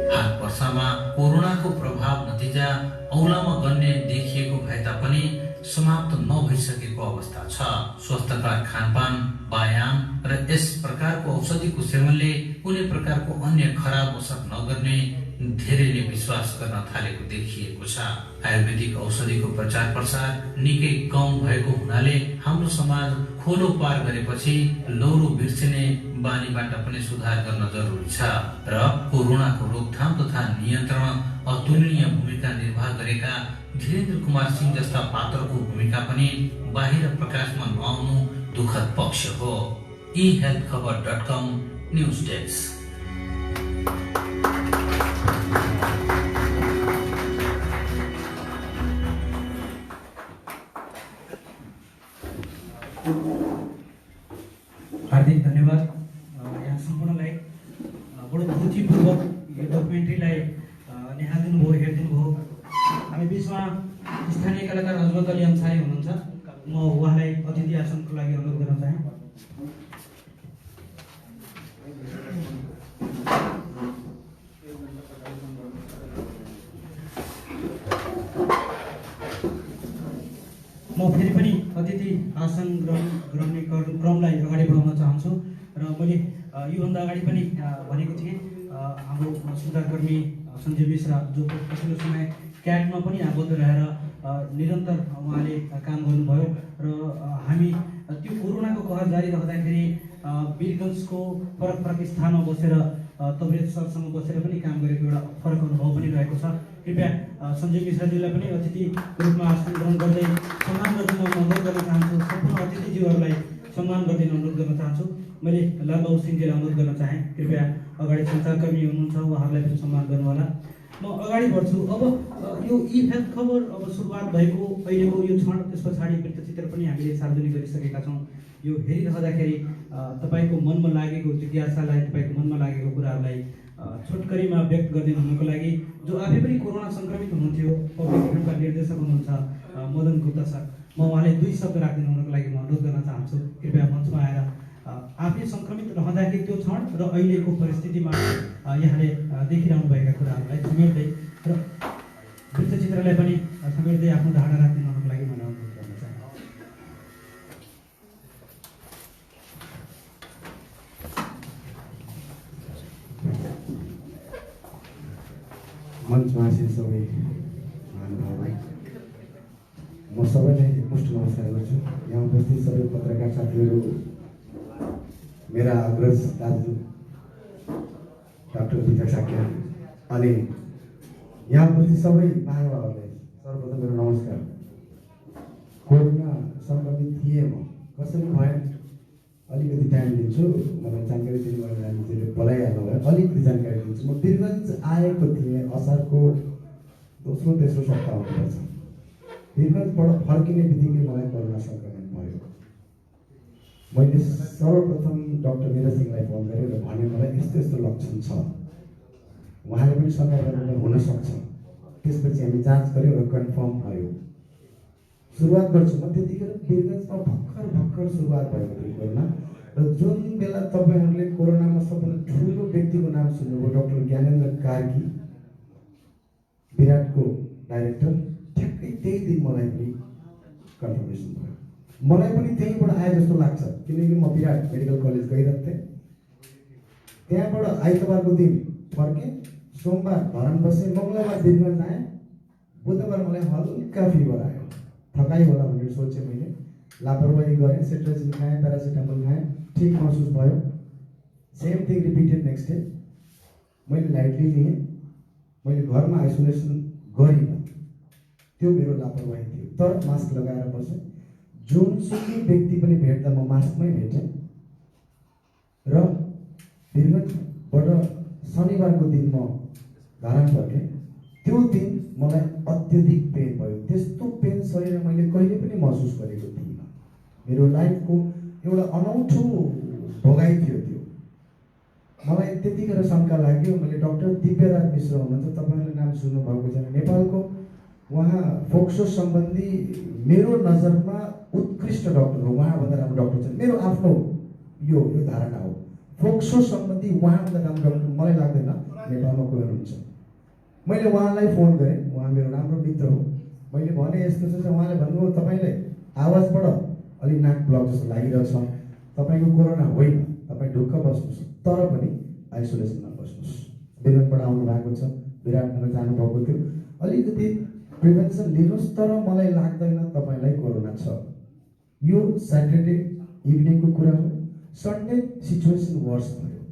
D: हाल वर्षमा कोरोनाको प्रभाव नतिजा औलामा गन्ने देखिएको भए तापनि समाप्त नभइसकेको अवस्था छ। स्वस्थकर खानपान, व्यायाम र यस प्रकारको औषधिको सेवनले कुनै प्रकारको अन्य खराब असर नगर्ने धेरैले विश्वास गर्न थालेको देखिएको छ। आयुर्वेदिक औषधिको प्रचार प्रसार निकै कम भएको हुनाले हाम्रो समाज खोलो पार गरेपछि लौरो बिर्सिने बानीबाट पनि सुधार गर्न जरुरी छ र कोरोनाको रोकथाम तथा नियन्त्रण अतुलनीय भूमिका निर्वाह गरेका धीरेन्द्र कुमार सिंह जस्ता पात्रको भूमिका पनि बाहिर प्रकाशमा नआउनु दुःखद पक्ष हो। ehealthkhabar.com news desk.
A: हार्दिक धन्यवाद यहाँ सम्पूर्णलाई बडो रुचिपूर्वक यो डकुमेन्ट्रीलाई निहालिदिनु भयो, हेरिदिनु भयो। हामी बिचमा स्थानीय कलाकार अजमत अली अन्सारी हुनुहुन्छ। म उहाँलाई अतिथि आसनको लागि अनुरोध गर्न चाहे। म फेरि पनि अतिथि आसन ग्रहण क्रमलाई अगाडि बढाउन चाहन्छु र मैले योभन्दा अगाडि पनि भनेको थिएँ हाम्रो सुधारकर्मी सञ्जीव मिश्रा जो पछिल्लो समय क्याटमा पनि आबद्ध रहेर निरन्तर उहाँले काम गर्नुभयो र हामी त्यो कोरोनाको कहर जारी रहँदाखेरि वीरगञ्जको फरक फरक स्थानमा बसेर तबियत सरसँग बसेर पनि काम गरेको एउटा फरक अनुभव पनि रहेको छ। कृपया सञ्जीव मिश्राज्यूलाई पनि अतिथि रूपमा आसन ग्रहण गर्दै सम्मान गर्न अनुरोध गर्न चाहन्छु। सम्पूर्ण अतिथिज्यूहरूलाई सम्मान गर्दै अनुरोध गर्न चाहन्छु। मैले लालबाबु सिंहजीलाई अनुरोध गर्न चाहेँ कृपया अगाडि सञ्चारकर्मी हुनुहुन्छ उहाँहरूलाई पनि सम्मान गर्नुहोला। म अगाडि बढ्छु। अब यो ई हेल्थ खबर अब सुरुवात भएको अहिलेको यो क्षण त्यस पछाडि वृत्तचित्र पनि हामीले सार्वजनिक गरिसकेका छौँ। यो हेरिरहँदाखेरि तपाईँको मनमा लागेको जिज्ञासालाई तपाईँको मनमा लागेको कुराहरूलाई छोटकरीमा व्यक्त गरिदिनु हुनुको लागि जो आफै पनि कोरोना सङ्क्रमित हुनुहुन्थ्यो पब्लिक फिल्मका निर्देशक हुनुहुन्छ मदन गुप्ता सर, म उहाँले 2 शब्द राखिदिनु हुनुको लागि म अनुरोध गर्न चाहन्छु। कृपया मञ्चमा आएर आफै सङ्क्रमित रहँदाखेरि त्यो क्षण र अहिलेको परिस्थितिमा यहाँले देखिरहनुभएका कुराहरूलाई समेट्दै र वृत्तचित्रलाई पनि समेट्दै आफ्नो धारणा राखिदिनु हुनुको लागि मैले अनुरोध गर्न चाहेँ।
K: मञ्चमा आसीन सबै महानुभावलाई म सबैलाई एकमुष्ट नमस्कार गर्छु। यहाँ उपस्थित सबै पत्रकार साथीहरू, मेरा अग्रज दाजु डाक्टर विजय साक्य अनि यहाँ उपस्थित सबै महानुभावहरूलाई सर्वप्रथम मेरो नमस्कार। कोरोना सङ्क्रमित थिएँ म, कसरी भएँ अलिकति टाइम दिन्छु, मलाई जानकारी दिनु भनेर हामीले बोलाइहाल्नु भयो। अलिकति जानकारी दिन्छु। म वीरगञ्ज आएको थिएँ असारको दोस्रो तेस्रो सप्ताह हुनुपर्छ। वीरगञ्जबाट फर्किने बित्तिकै मलाई कोरोना सङ्क्रमण भयो। मैले सर्वप्रथम डाक्टर मीरा सिंहलाई फोन गरेँ र भने मलाई यस्तो यस्तो लक्षण छ, उहाँले पनि सल्लाह गर्नुभयो हुनसक्छ। त्यसपछि हामी जाँच गऱ्यौँ र कन्फर्म भयो। सुरुवात गर्छु म। त्यतिखेर वीरगञ्जमा भर्खर सुरुवात भएको थियो कोरोना र जुन बेला तपाईँहरूले कोरोनामा सबभन्दा ठुलो व्यक्तिको नाम सुन्नुभयो डाक्टर ज्ञानेन्द्र कार्की, विराटको डाइरेक्टर, ठ्याक्कै त्यही दिन मलाई पनि कन्फर्मेसन भयो। मलाई पनि त्यहीँबाट आए जस्तो लाग्छ किनकि म विराट मेडिकल कलेज गइरहेको थिएँ। त्यहाँबाट आइतबारको दिन फर्केँ, सोमबार धरान बसेँ, मङ्गलबार वीरगञ्ज आएँ, बुधबार मलाई हल्का फिभर आयो। थकाइ होला भनेर सोचेँ मैले, लापरवाही गरेँ, सेट्राजिन खाएँ, प्यारासिटामोल खाएँ, ठिक महसुस भयो। Same thing repeated next day. मैले लाइटली लिएँ, मैले घरमा आइसोलेसन गरिनँ, त्यो मेरो लापरवाही थियो। तर मास्क लगाएर बसेँ। जुनसुकै व्यक्ति पनि भेट्दा म मास्कमै भेटेँ र वीरगञ्जबाट शनिबारको दिन म धरान फर्केँ। त्यो दिन मलाई अत्यधिक पेन भयो। त्यस्तो पेन शरीरमा मैले कहिले पनि महसुस गरेको थिइनँ। मेरो लाइफको एउटा अनौठो भोगाइ थियो त्यो। मलाई त्यतिखेर शङ्का लाग्यो। मैले डाक्टर दिव्यराज मिश्र हुनुहुन्छ, तपाईँहरूले नाम सुन्नुभएको छैन, नेपालको उहाँ फोक्सो सम्बन्धी मेरो नजरमा उत्कृष्ट डाक्टर हो। उहाँभन्दा राम्रो डाक्टर छैन, मेरो आफ्नो यो धारणा हो। फोक्सो सम्बन्धी उहाँभन्दा राम्रो डाक्टर मलाई लाग्दैन नेपालमा कोही हुनुहुन्छ। मैले उहाँलाई फोन गरेँ, उहाँ मेरो राम्रो मित्र हो। मैले भने यस्तो छ, उहाँले भन्नुभयो तपाईँलाई आवाजबाट अलिक नाक ब्लक जस्तो लागिरहेको छ, तपाईँको कोरोना होइन, तपाईँ ढुक्क बस्नुहोस्, तर पनि आइसोलेसनमा बस्नुहोस्। वीरगञ्जबाट आउनु भएको छ, विराटनगर जानुभएको थियो, अलिकति प्रिभेन्सन लिनुहोस्, तर मलाई लाग्दैन तपाईँलाई कोरोना छ। यो स्याटरडे इभिनिङको कुरा हो। सन्डे सिचुएसन वर्स भयो।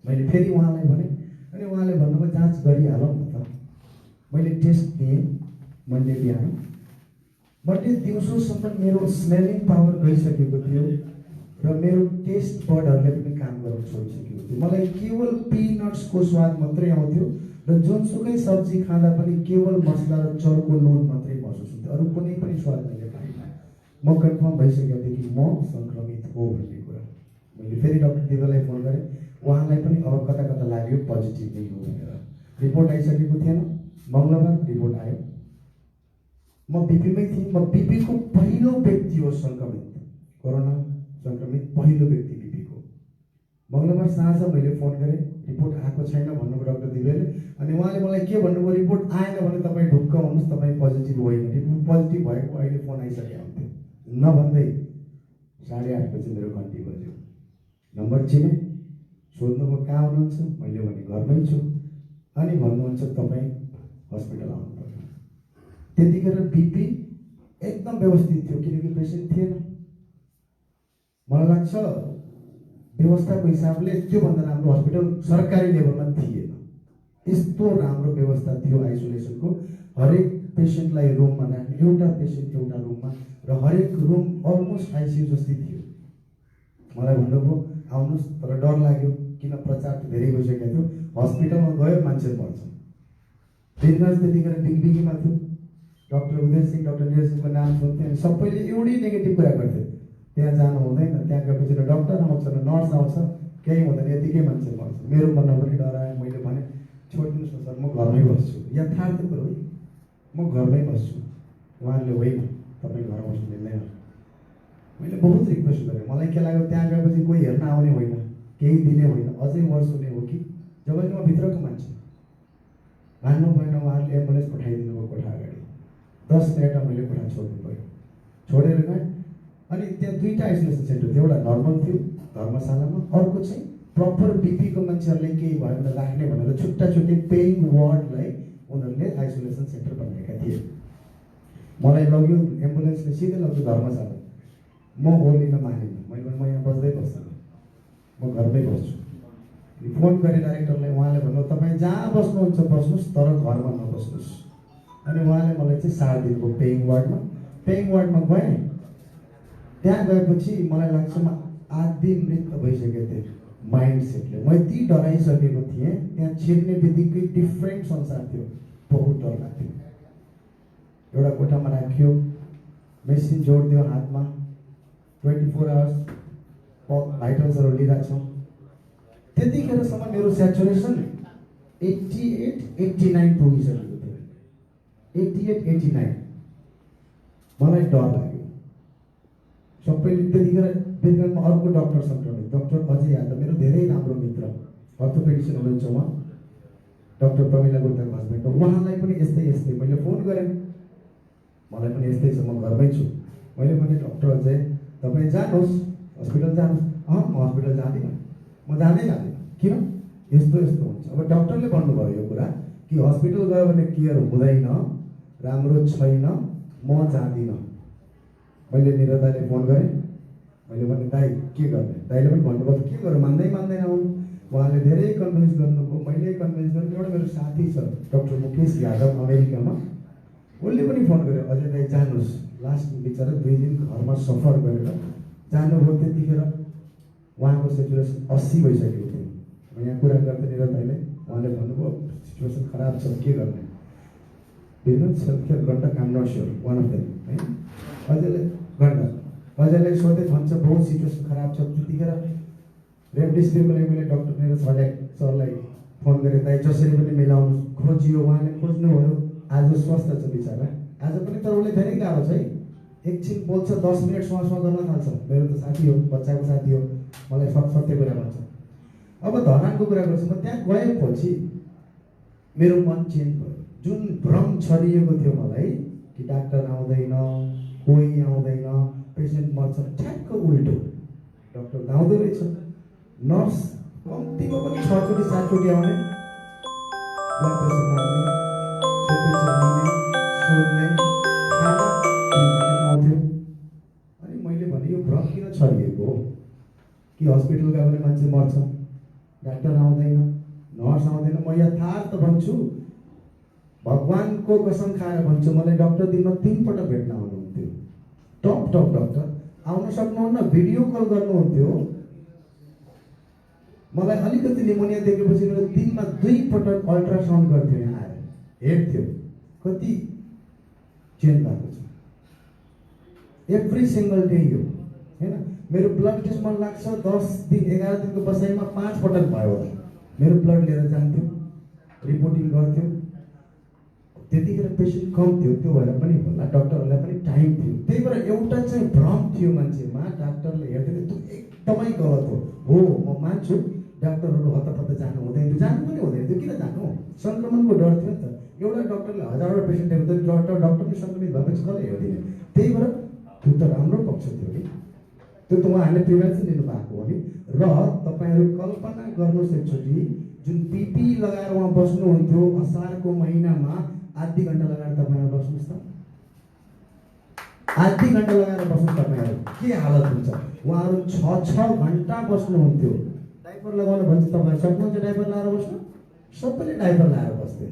K: मैले फेरि उहाँलाई भने अनि उहाँले भन्नुभयो जाँच गरिहालौँ न त। मैले टेस्ट दिएँ मन्डे बिहान। मन्डे दिउँसोसम्म मेरो स्मेलिङ पावर गइसकेको थियो र मेरो टेस्ट बर्डहरूले पनि काम गर्न छोडिसकेको थियो। मलाई केवल पिनट्सको स्वाद मात्रै आउँथ्यो र जुनसुकै सब्जी खाँदा पनि केवल मसला र चर्को नुन मात्रै महसुस हुन्थ्यो, अरू कुनै पनि स्वाद मैले पाइनँ। म कन्फर्म भइसकेको थिएँ कि म सङ्क्रमित हो भन्ने कुरा। मैले फेरि डाक्टर दिव्यलाई फोन गरेँ, उहाँलाई पनि अब कता कता लाग्यो पोजिटिभ नै हो भनेर। रिपोर्ट आइसकेको थिएन, मङ्गलबार रिपोर्ट आयो। म बिपीमै थिएँ। म बिपीको पहिलो व्यक्ति हो सङ्क्रमित, कोरोना सङ्क्रमित पहिलो व्यक्ति बिपीको। मङ्गलबार साँझ मैले फोन गरेँ, रिपोर्ट आएको छैन भन्नुभयो डाक्टर दिवेले। अनि उहाँले मलाई के भन्नुभयो, रिपोर्ट आएन भने तपाईँ ढुक्क हुनुहोस्, तपाईँ पोजिटिभ होइन। रिपोर्ट पोजिटिभ भएको अहिले फोन आइसकेको हुन्थ्यो। नभन्दै 8:30 बजी मेरो घन्टी बज्यो। नम्बर चिने, सोध्नुभयो कहाँ हुनुहुन्छ, मैले भने घरमै छु। अनि भन्नुहुन्छ तपाईँ हस्पिटल आउनु पर्यो। त्यतिखेर बिपी एकदम व्यवस्थित थियो किनकि पेसेन्ट थिएन। मलाई लाग्छ व्यवस्थाको हिसाबले त्योभन्दा राम्रो हस्पिटल सरकारी लेभलमा थिएन। यस्तो राम्रो व्यवस्था थियो आइसोलेसनको। हरेक पेसेन्टलाई रुममा राख्ने, एउटा पेसेन्ट एउटा रुममा, र हरेक रुम अलमोस्ट आइसियु जस्तै थियो। मलाई भन्नुभयो आउनुहोस्, तर डर लाग्यो किन प्रचार त धेरै भइसकेको थियो। हस्पिटलमा गयो मान्छे मर्छ। वीरगञ्ज त्यतिखेर बिगबिगीमा थियो। डाक्टर उदय सिंह, डाक्टर निरज सिंहको नाम सुन्थ्यो अनि सबैले एउटै नेगेटिभ कुरा गर्थ्यो, त्यहाँ जानु हुँदैन, त्यहाँ गएपछि न डक्टर आउँछ न नर्स आउँछ, केही हुँदैन, यतिकै मान्छे मर्छ। मेरो मनमा पनि डर आयो। मैले भने छोडिदिनुहोस् न सर, म घरमै बस्छु। यथार्थ कुरो हो, म घरमै बस्छु। उहाँले होइन तपाईँ घर बस्नु मिल्दैन। मैले बहुत रिक्वेस्ट गरेँ। मलाई के लाग्यो, त्यहाँ गएपछि कोही हेर्न आउने होइन, केही दिने होइन, अझै वर्ष हुने हो कि, जबकि म भित्रको मान्छे। मान्नु भएन, उहाँहरूले एम्बुलेन्स पठाइदिनु भयो कोठा अगाडि। 10 मिनटमा मैले कोठा छोड्नु पऱ्यो। छोडेर गएँ। अनि त्यहाँ 2टा आइसोलेसन सेन्टर थियो। एउटा नर्मल थियो धर्मशालामा, अर्को चाहिँ प्रपर बिपीको मान्छेहरूलाई केही भयो भने राख्ने भनेर छुट्टा छुट्टै पेइङ वार्डलाई उनीहरूले आइसोलेसन सेन्टर बनाएका थिए। मलाई लग्यो एम्बुलेन्सले, सिधै लग्यो धर्मशाला। म ओर्लिन मानिनँ। मैले म यहाँ बस्दै बस्दिनँ, म घरमै बस्छु। फोन गरेँ डाइरेक्टरलाई। उहाँले भन्नु तपाईँ जहाँ बस्नुहुन्छ बस्नुहोस्, तर घरमा नबस्नुहोस्। अनि उहाँले मलाई चाहिँ 7 दिनको पेइङ वार्डमा गएँ। त्यहाँ गएपछि मलाई लाग्छ म आधी मृत भइसकेको थिएँ माइन्ड सेटले। म यति डराइसकेको थिएँ, त्यहाँ छिर्ने बित्तिकै डिफ्रेन्ट संसार थियो। बहुत डर लाग्थ्यो। एउटा कोठामा राख्यो, मेसिन जोडिदियो हातमा, 24 आवर्स भाइटल्सहरू लिइरहेको छौँ। त्यतिखेरसम्म मेरो सेचुरेसन 88-89 पुगिसकेको थियो। 88-89 मलाई डर लाग्यो। सबैले त्यतिखेर वीरगञ्जमा अर्को डाक्टर सङ्क्रमित, डाक्टर अजय यादव, मेरो धेरै राम्रो मित्र, अर्थोपेडिसियन हुनुहुन्छ उहाँ, डाक्टर प्रमिला गुप्ताको हस्बेन्ड। उहाँलाई पनि यस्तै मैले फोन गरेँ, मलाई पनि यस्तै छ, म घरमै छु। मैले भने डाक्टर अजय तपाईँ जानुहोस्, हस्पिटल जानुहोस्। म हस्पिटल जाँदिनँ, म जाँदिनँ। किन? यस्तो हुन्छ। अब डाक्टरले भन्नुभयो यो कुरा कि हस्पिटल गयो भने केयर हुँदैन, राम्रो छैन, म जाँदिनँ। मैले निरदाले फोन गरेँ। मैले भने दाइ के गर्ने? दाइले पनि भन्नुभयो के गर्नु, मान्दैन आउनु। उहाँले धेरै कन्भिन्स गर्नुभयो, मैले कन्भिन्स गरेँ। एउटा मेरो साथी छ डाक्टर मुकेश यादव अमेरिकामा, उसले पनि फोन गर्यो अजय दाइ जानुहोस्। लास्ट बिचरा 2 दिन घरमा सफर गरेर जानुभयो। त्यतिखेर उहाँको सिचुएसन 80 भइसकेको थियो। म यहाँ कुरा गर्दै निरदाले, उहाँले भन्नुभयो सिचुएसन खराब छ, के गर्ने? Birgunj healthcare Gandak, I'm not sure, one of them है। अजयलाई सोधे भन्छ बहुत सिचुएसन खराब छ। त्यतिखेर रेमडेसिभिरको लागि मैले डाक्टर निरज सरलाई फोन गरेँ, दाइ जसरी पनि मिलाउनु। खोजियो, उहाँले खोज्नुभयो। आज स्वस्थ छ बिचरा, आज पनि। तर उसले धेरै गाह्रो छ है, एकछिन बोल्छ 10 मिनट स्वास गर्न थाल्छ। मेरो त साथी हो, बच्चाको साथी हो, मलाई सत्य कुरा भन्छ। अब धरानको कुरा गर्छु, म त्यहाँ गएपछि मेरो मन चेन्ज भयो। जुन भ्रम छरिएको थियो मलाई कि डाक्टर आउँदैन, कोही आउँदैन, पेसेन्ट मर्छ, ठ्याक्क उल्टो। डाक्टर आउँदो रहेछ, नर्स कम्तीमा पनि 6 चोटि 7 चोटि आउने, ब्लड प्रेसर माग्ने, टेम्परेचर लिने, सोध्ने, खाना आउँथ्यो। अनि मैले भने यो भ्रम किन छरिएको हो कि हस्पिटल गयो भने मान्छे मर्छ, डाक्टर आउँदैन, नर्स आउँदैन। म यथार्थ भन्छु, भगवानको कसम खाएर भन्छु, मलाई डाक्टर दिनमा 3 पटक भेट्न आउनुहुन्थ्यो। टप डाक्टर आउन सक्नुहुन्न, भिडियो कल गर्नुहुन्थ्यो। मलाई अलिकति निमोनिया देखेपछि मेरो दिनमा 2 पटक अल्ट्रासाउन्ड गर्थ्यो, यहाँ आएर हेर्थ्यो कति चेन्ज भएको छ। एभ्री सिङ्गल डे यो होइन। मेरो ब्लड टेस्ट मन लाग्छ 10 दिन 11 दिनको बसाइमा 5 पटक भयो होला। मेरो ब्लड लिएर जान्थ्यो, रिपोर्टिङ गर्थ्यो। पेसेन्ट कम थियो त्यो भएर पनि होला डक्टरहरूलाई पनि टाइम थियो। त्यही भएर एउटा चाहिँ भ्रम थियो मान्छेमा, डाक्टरले हेर्दैन त्यो एकदमै गलत हो। म मान्छु डाक्टरहरू हतपत्त जानु हुँदैन थियो, जानु पनि हुँदैन थियो, किन जानु? सङ्क्रमणको डर थियो नि त। एउटा डक्टरले हजारवटा पेसेन्ट हेर्दा डक्टरले सङ्क्रमित भएपछि कसले हेरिदिने? त्यही भएर त्यो त राम्रो पक्ष थियो नि, त्यो त उहाँहरूले प्रिभेन्सन लिनु भएको हो नि। र तपाईँहरू कल्पना गर्नुहोस् एकचोटि जुन पिपी लगाएर उहाँ बस्नुहुन्थ्यो असारको महिनामा, आधी घन्टा लगाएर तपाईँहरू बस्नुहोस् त, आधी घन्टा लगाएर बस्नुहोस् तपाईँहरू, के हालत हुन्छ? उहाँहरू 6 घन्टा बस्नुहुन्थ्यो। डाइपर लगाउनु भन्छ तपाईँहरू सक्नुहुन्छ डाइपर लगाएर बस्नु? सबैले डाइपर लगाएर बस्थे।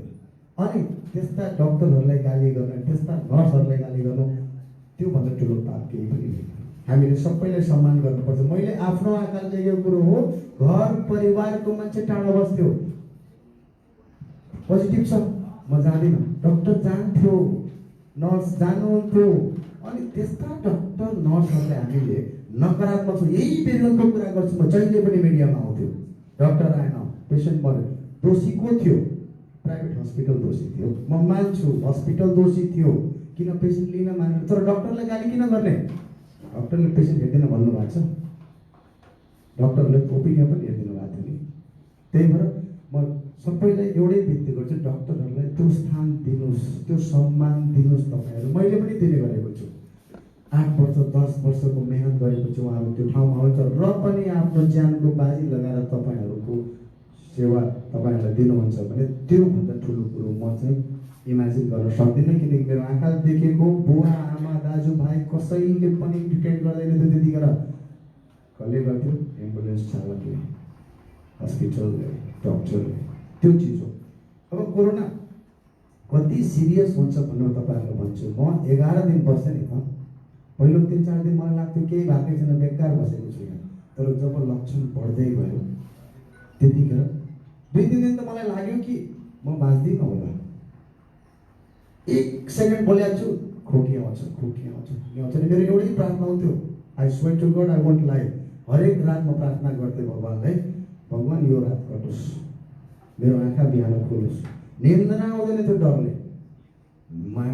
K: अनि त्यस्ता डक्टरहरूलाई गाली गर्नु, त्यस्ता नर्सहरूलाई गाली गर्नु, त्योभन्दा ठुलो पाप केही पनि होइन। हामीले सबैलाई सम्मान गर्नुपर्छ। मैले आफ्नो आँखाले देखेको कुरो हो, घर परिवारको मान्छे टाढा बस्थ्यो। पोजिटिभ छ, म जाँदिनँ, डक्टर जान्थ्यो, नर्स जानुहुन्थ्यो। अनि त्यस्ता डक्टर नर्सहरूलाई हामीले नकारात्मक छ यही बेरको कुरा गर्छु म, जहिले पनि मिडियामा आउँथ्यो डक्टर आएन पेसेन्ट मऱ्यो, दोषी को थियो? प्राइभेट हस्पिटल दोषी थियो। म मान्छु हस्पिटल दोषी थियो, किन पेसेन्ट लिन मान्नु? तर डक्टरलाई गाली किन गर्ने? डक्टरले पेसेन्ट हेर्दैन भन्नुभएको छ, डक्टरले ओपिनियन पनि हेरिदिनु भएको थियो नि। त्यही भएर म सबैलाई एउटै बिन्ती गर्छु, डक्टरहरूलाई त्यो स्थान दिनुहोस्, त्यो सम्मान दिनुहोस् तपाईँहरू। मैले पनि दिने गरेको छु, 8 वर्ष 10 वर्षको मेहनत गरेको छु उहाँहरू त्यो ठाउँमा आउँछ र पनि आफ्नो ज्यानको बाजी लगाएर तपाईँहरूको सेवा तपाईँहरूलाई दिनुहुन्छ भने त्योभन्दा ठुलो कुरो म चाहिँ इमेजिन गर्न सक्दिनँ। किनकि मेरो आँखाले देखेको बुवा आमा दाजुभाइ कसैले पनि डिटेक्ट गर्दैन थियो त्यतिखेर। कसले गर्थ्यो? एम्बुलेन्स चालकले, हस्पिटलले, डक्टरले, त्यो चिज हो। अब कोरोना कति सिरियस हुन्छ भन्नु तपाईँहरूलाई भन्छु म। 11 दिन बसेँ नि त, पहिलो 3-4 दिन मलाई लाग्थ्यो केही भएकै छैन, बेकार बसेको छु यहाँ। तर जब लक्षण बढ्दै गयो त्यतिखेर 2-3 दिन त मलाई लाग्यो कि म बाँच्दिनँ होला। 1 सेकेन्ड बोलेको छु खोकी आउँछ नि। मेरो एउटै प्रार्थना हुन्थ्यो, I swear to God I won't lie. हरेक रात म प्रार्थना गर्थेँ भगवान्लाई, भगवान् यो रात कटोस्, मेरो आँखा बिहान खोलोस्। निन्द्रा आउँदैन थियो डरले,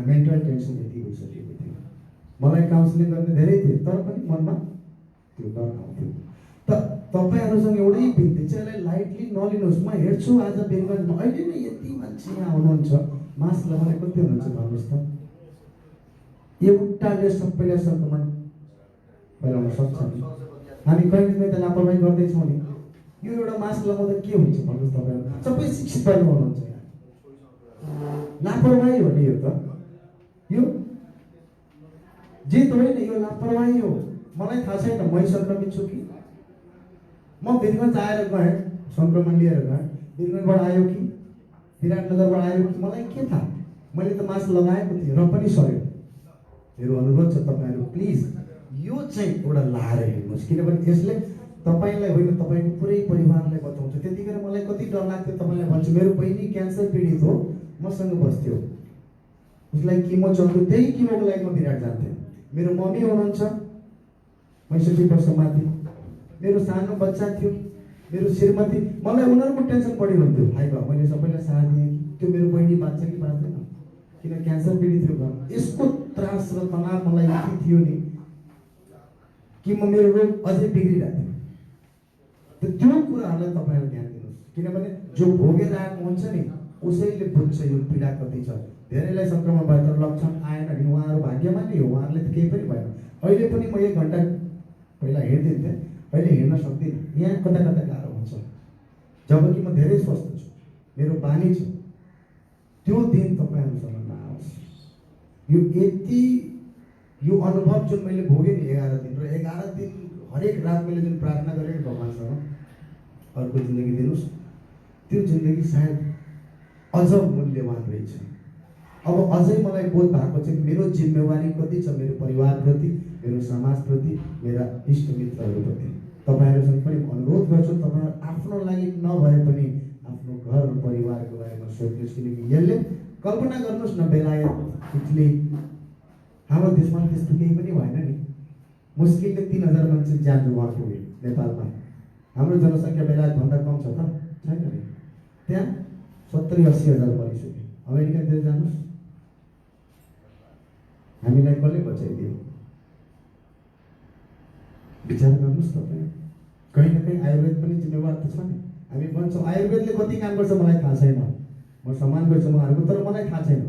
K: मेन्टल टेन्सन यति भइसकेको थियो। मलाई काउन्सिलिङ गर्ने धेरै थियो तर पनि मनमा त्यो डर आउँथ्यो। त तपाईँहरूसँग एउटै बिन्ती चाहिँ यसलाई लाइटली नलिनुहोस्। म हेर्छु आज बेलुका अहिले नै यति मान्छे यहाँ आउनुहुन्छ, मास्क लगाउने कति हुनुहुन्छ भन्नुहोस् त? एउटाले सबैलाई सङ्क्रमण फैलाउन सक्छ नि। हामी कहिले कहिले त लापरवाही गर्दैछौँ नि। यो एउटा मास्क लगाउँदा के हुन्छ भन्नुहोस्? तपाईँहरू सबै शिक्षित भएर हुनुहुन्छ यहाँ, लापरवाही हो नि यो त, यो जित होइन, यो लापरवाही हो। मलाई थाहा छैन मै सङ्क्रमित छु कि। म वीरगञ्ज आएर गएँ, सङ्क्रमण लिएर गएँ, वीरगञ्जबाट आयो कि विराटनगरबाट आयो कि मलाई के थाहा? मैले त मास्क लगाएको थिएँ र पनि सर्यो। मेरो अनुरोध छ तपाईँहरू प्लिज यो चाहिँ एउटा लाएर हेर्नुहोस्, किनभने यसले तपाईँलाई होइन तपाईँको पुरै परिवारलाई बचाउँछ। त्यतिखेर मलाई कति डर लाग्थ्यो तपाईँलाई भन्छु। मेरो बहिनी क्यान्सर पीडित हो, मसँग बस्थ्यो, उसलाई किमो चल्थ्यो, त्यही किमोको लागि म विराट जान्थेँ। मेरो मम्मी हुनुहुन्छ 65 वर्ष माथि, मेरो सानो बच्चा थियो, मेरो श्रीमती, मलाई उनीहरूको टेन्सन बढी हुन्थ्यो। हाई बा मैले सबैलाई साथ दिएँ कि त्यो मेरो बहिनी बाँच्छ कि बाँच्दैन, किन क्यान्सर पीडित थियो घर। यसको त्रास र तनाव मलाई यति थियो नि कि मेरो रोग अझै बिग्रिरहेको थियो। त्यो कुराहरूलाई तपाईँहरू ध्यान दिनुहोस्, किनभने जो भोगेर आएको हुन्छ नि उसैले बुझ्छ यो पीडा कति छ। धेरैलाई सङ्क्रमण भयो तर लक्षण आएन नि, उहाँहरू भाग्यमानी हो, उहाँहरूले त केही पनि भएन। अहिले पनि म 1 घन्टा पहिला हिँड्दिन्थेँ, अहिले हिँड्न सक्दिनँ, यहाँ कता कता गाह्रो हुन्छ, जबकि म धेरै स्वस्थ छु, मेरो बानी छ। त्यो दिन तपाईँहरूसँग नआओस्। यो अनुभव जुन मैले भोगेँ नि 11 दिन, र 11 दिन हरेक रात मैले जुन प्रार्थना गरेँ भगवान्सँग अर्को जिन्दगी दिनुहोस्, त्यो जिन्दगी सायद अझ मूल्यवान रहेछ। अब अझै मलाई बोध भएको छ कि मेरो जिम्मेवारी कति छ मेरो परिवारप्रति, मेरो समाजप्रति, मेरा इष्टमित्रहरूप्रति। तपाईँहरूसँग पनि अनुरोध गर्छु, तपाईँहरू आफ्नो लागि नभए पनि आफ्नो घर र परिवारको बारेमा सोच्नुहोस्, किनकि यसले कल्पना गर्नुहोस् न, बेलायत, इटली, हाम्रो देशमा त्यस्तो केही पनि भएन नि। मुस्किलले 3000 मान्छे ज्यान गुमाउनु पुग्यो नेपालमा। हाम्रो जनसङ्ख्या बेलायतभन्दा कम छ त छैन नि। त्यहाँ 70-80 हजार मरिसक्यो। अमेरिकातिर जानुहोस्, हामीलाई कसले बचाइदियो? विचार गर्नुहोस् तपाईँ। कहीँ न कहीँ आयुर्वेद पनि जिम्मेवार त छ नि। हामी भन्छौँ आयुर्वेदले कति काम गर्छ मलाई थाहा छैन, म सम्मान गर्छु उहाँहरूको, तर मलाई थाहा छैन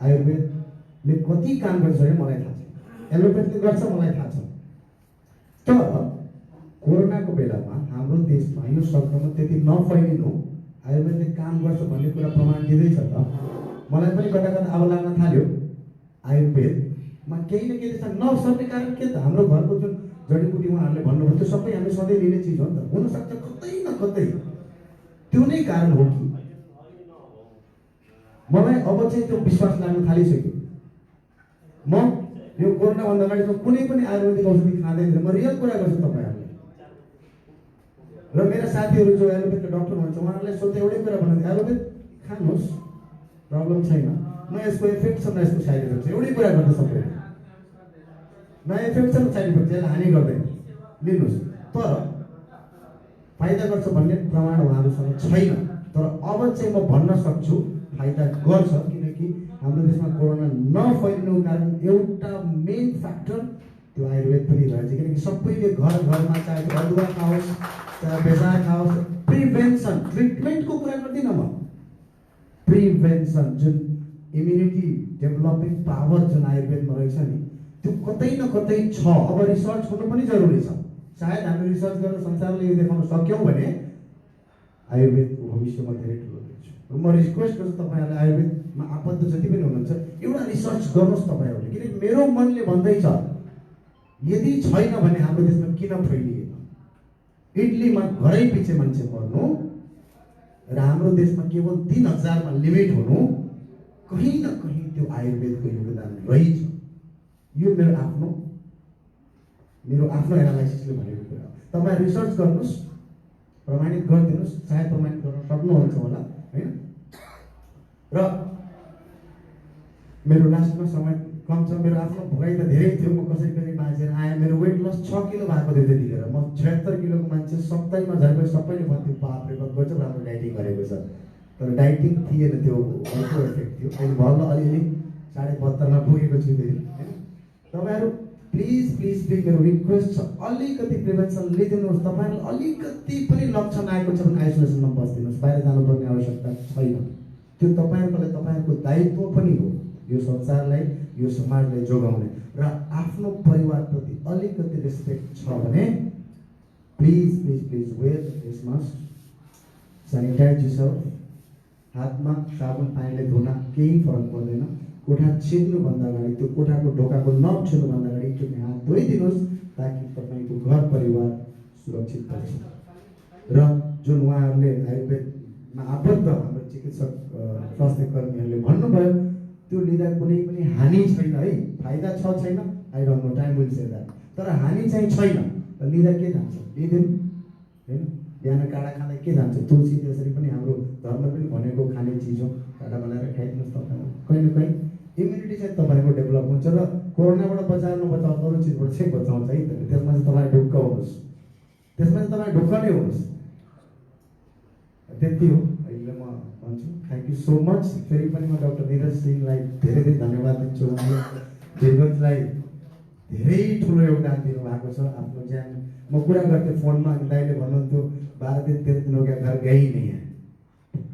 K: आयुर्वेदले कति काम गर्छ भने मलाई थाहा छैन। एलोपेथीले गर्छ मलाई थाहा छ। तर कोरोनाको बेलामा हाम्रो देशमा यो सङ्क्रमण त्यति नफैलिनु आयुर्वेदले काम गर्छ भन्ने कुरा प्रमाण दिँदैछ त। मलाई पनि कता कता अब लाग्न थाल्यो आयुर्वेदमा केही न केही छ नसर्ने कारण के त? हाम्रो घरको जुन जडीबुटी उहाँहरूले भन्नुभयो त्यो सबै हामीले सधैँ लिने चिज हो नि त। हुनसक्छ कतै न कतै त्यो नै कारण हो कि मलाई अब चाहिँ त्यो विश्वास लाग्न थालिसक्यो। म यो कोरोनाभन्दा अगाडि म कुनै पनि आयुर्वेदिक औषधि खाँदैन थिएँ। म रियल कुरा गर्छु तपाईँहरूले। र मेरा साथीहरू जो एलोपेथको डक्टर हुनुहुन्छ उहाँहरूलाई सोध्दा एउटै कुरा भन्नुहुन्छ, एलोपेथ खानुहोस् प्रब्लम छैन, न यसको इफेक्ट छ न यसको साइड इफेक्ट छ। एउटै कुरा गर्छ सबैले, न इफेक्ट छ न साइड इफेक्ट छ, यसले हानि गर्दैन, लिनुहोस्। तर फाइदा गर्छ भन्ने प्रमाण उहाँहरूसँग छैन। तर अब चाहिँ म भन्न सक्छु फाइदा गर्छ, किनकि हाम्रो देशमा कोरोना नफैलिनुको कारण एउटा मेन फ्याक्टर त्यो आयुर्वेद पनि रहेछ। किनकि सबैले घर घरमा चाहे त्यो अदुवा खाओस् चाहे बेसार खाओस्, प्रिभेन्सन ट्रिटमेन्टको कुरा गर्दिनँ म, प्रिभेन्सन जुन इम्युनिटी डेभलपिङ पावर जुन आयुर्वेदमा रहेछ नि त्यो कतै न कतै छ। अब रिसर्च हुनु पनि जरुरी छ। सायद हामीले रिसर्च गरेर संसारले यो देखाउन सक्यौँ भने आयुर्वेदको भविष्यमा धेरै ठुलो देख्छु। र म रिक्वेस्ट गर्छु तपाईँहरूले आयुर्वेदमा आबद्ध जति पनि हुनुहुन्छ एउटा रिसर्च गर्नुहोस् तपाईँहरूले। किनकि मेरो मनले भन्दैछ यदि छैन भने हाम्रो देशमा किन फैलिएन? इटलीमा घरै पछि मान्छे मर्नु र हाम्रो देशमा केवल 3000मा लिमिट हुनु, कहीँ न कहीँ त्यो आयुर्वेदको योगदान रहेछ। यो मेरो आफ्नो एनालाइसिसले भनेको कुरा हो। तपाईँ रिसर्च गर्नुहोस्, प्रमाणित गरिदिनुहोस्, सायद प्रमाणित गर्न सक्नुहुन्छ होला होइन। र मेरो लास्टमा समय कम छ। मेरो आफ्नो भोगाइ त धेरै थियो, म कसरी कसरी बाँचेर आएँ। मेरो वेट लस 6 किलो भएको थियो त्यतिखेर। म 76 किलोको मान्छे, 27 मा झरेको सबैले भन्थ्यो बापरे बाप गजब राम्रो डाइटिङ गरेको छ। तर डाइटिङ थिएन, त्यो अर्को इफेक्ट थियो। अहिले भन्न अलिअलि 72.5 मा पुगेको छु फेरि होइन। तपाईँहरू प्लिज प्लिज प्लिज मेरो रिक्वेस्ट छ अलिकति प्रिभेन्सन लिइदिनुहोस्। तपाईँहरूले अलिकति पनि लक्षण आएको छ भने आइसोलेसनमा बस्दिनुहोस्, बाहिर जानुपर्ने आवश्यकता छैन। त्यो तपाईँहरूको दायित्व पनि हो यो संसारलाई यो समाजलाई जोगाउने। र आफ्नो परिवारप्रति अलिकति रेस्पेक्ट छ भने please please please wear face mask, sanitize yourself, हातमा साबुन पानीले धुन केही फरक पर्दैन। कोठा छिर्नुभन्दा अगाडि त्यो कोठाको ढोकाको नब छुनुभन्दा अगाडि एकचोटि हात धोइदिनुहोस् ताकि तपाईँको घर परिवार सुरक्षित बन्छ। र जुन उहाँहरूले आयुर्वेदमा आबद्ध हाम्रो चिकित्सक स्वास्थ्य कर्मीहरूले भन्नुभयो त्यो लिँदा कुनै पनि हानि छैन है। फाइदा छ छैन I don't know, time will say that. तर हानि चाहिँ छैन। र लिँदा के जान्छ? लिँदैन होइन। बिहान काँडा खाँदा के जान्छ? तुलसी त्यसरी पनि हाम्रो धर्म पनि भनेको खाने चिज हो, काँडा बनाएर खाइदिनुहोस्। तपाईँ कहीँ न कहीँ इम्युनिटी चाहिँ तपाईँको डेभलप हुन्छ। र कोरोनाबाट बचाएर नबचाओस्, अरू चिजबाट चाहिँ बचाउँछ है। त्यसमा चाहिँ तपाईँ ढुक्क हुनुहोस्, त्यसमा चाहिँ तपाईँ ढुक्क नै हुनुहोस्। त्यति हो अहिले म भन्छु। Thank you so much. फेरि पनि म डाक्टर निरज सिंहलाई धेरै धेरै धन्यवाद दिन्छु। उहाँले जीवनलाई धेरै ठुलो योगदान दिनुभएको छ। आफ्नो ज्यान म कुरा गर्थेँ फोनमा, अनि दाइले भन्नुहुन्थ्यो 12 दिन 13 दिन हो गया घर गई नहीं है।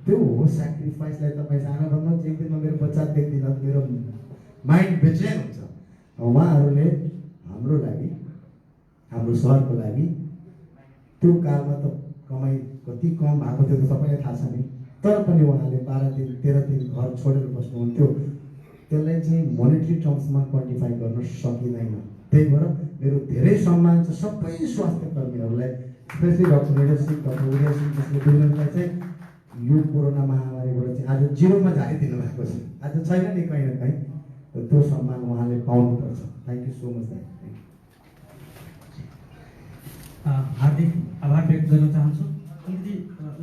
K: त्यो हो सेक्रिफाइसलाई तपाईँ सानो भन्नुहोस्। एक दिनमा मेरो बच्चा देख्दिन, मेरो माइन्ड बेचेन हुन्छ। उहाँहरूले हाम्रो लागि, हाम्रो सहरको लागि त्यो कालमा त कमाइ कति कम भएको थियो त सबैलाई थाहा छ नि। तर पनि उहाँले 12 दिन 13 दिन घर छोडेर बस्नुहुन्थ्यो। त्यसलाई चाहिँ मोनेटरी टर्म्समा क्वान्टिफाई गर्न सकिँदैन। त्यही भएर मेरो धेरै सम्मान छ सबै स्वास्थ्य कर्मीहरूलाई, specially doctor Niraj Singh, doctor Uday Singh, जसले दुईजनालाई चाहिँ यो कोरोना महामारीबाट चाहिँ आज जिरोमा झारिदिनु भएको छ। आज छैन नि कहीँ न कहीँ, त्यो सम्मान उहाँले पाउनुपर्छ। Thank you so much.
A: हार्दिक आभार व्यक्त गर्न चाहन्छु। अलिकति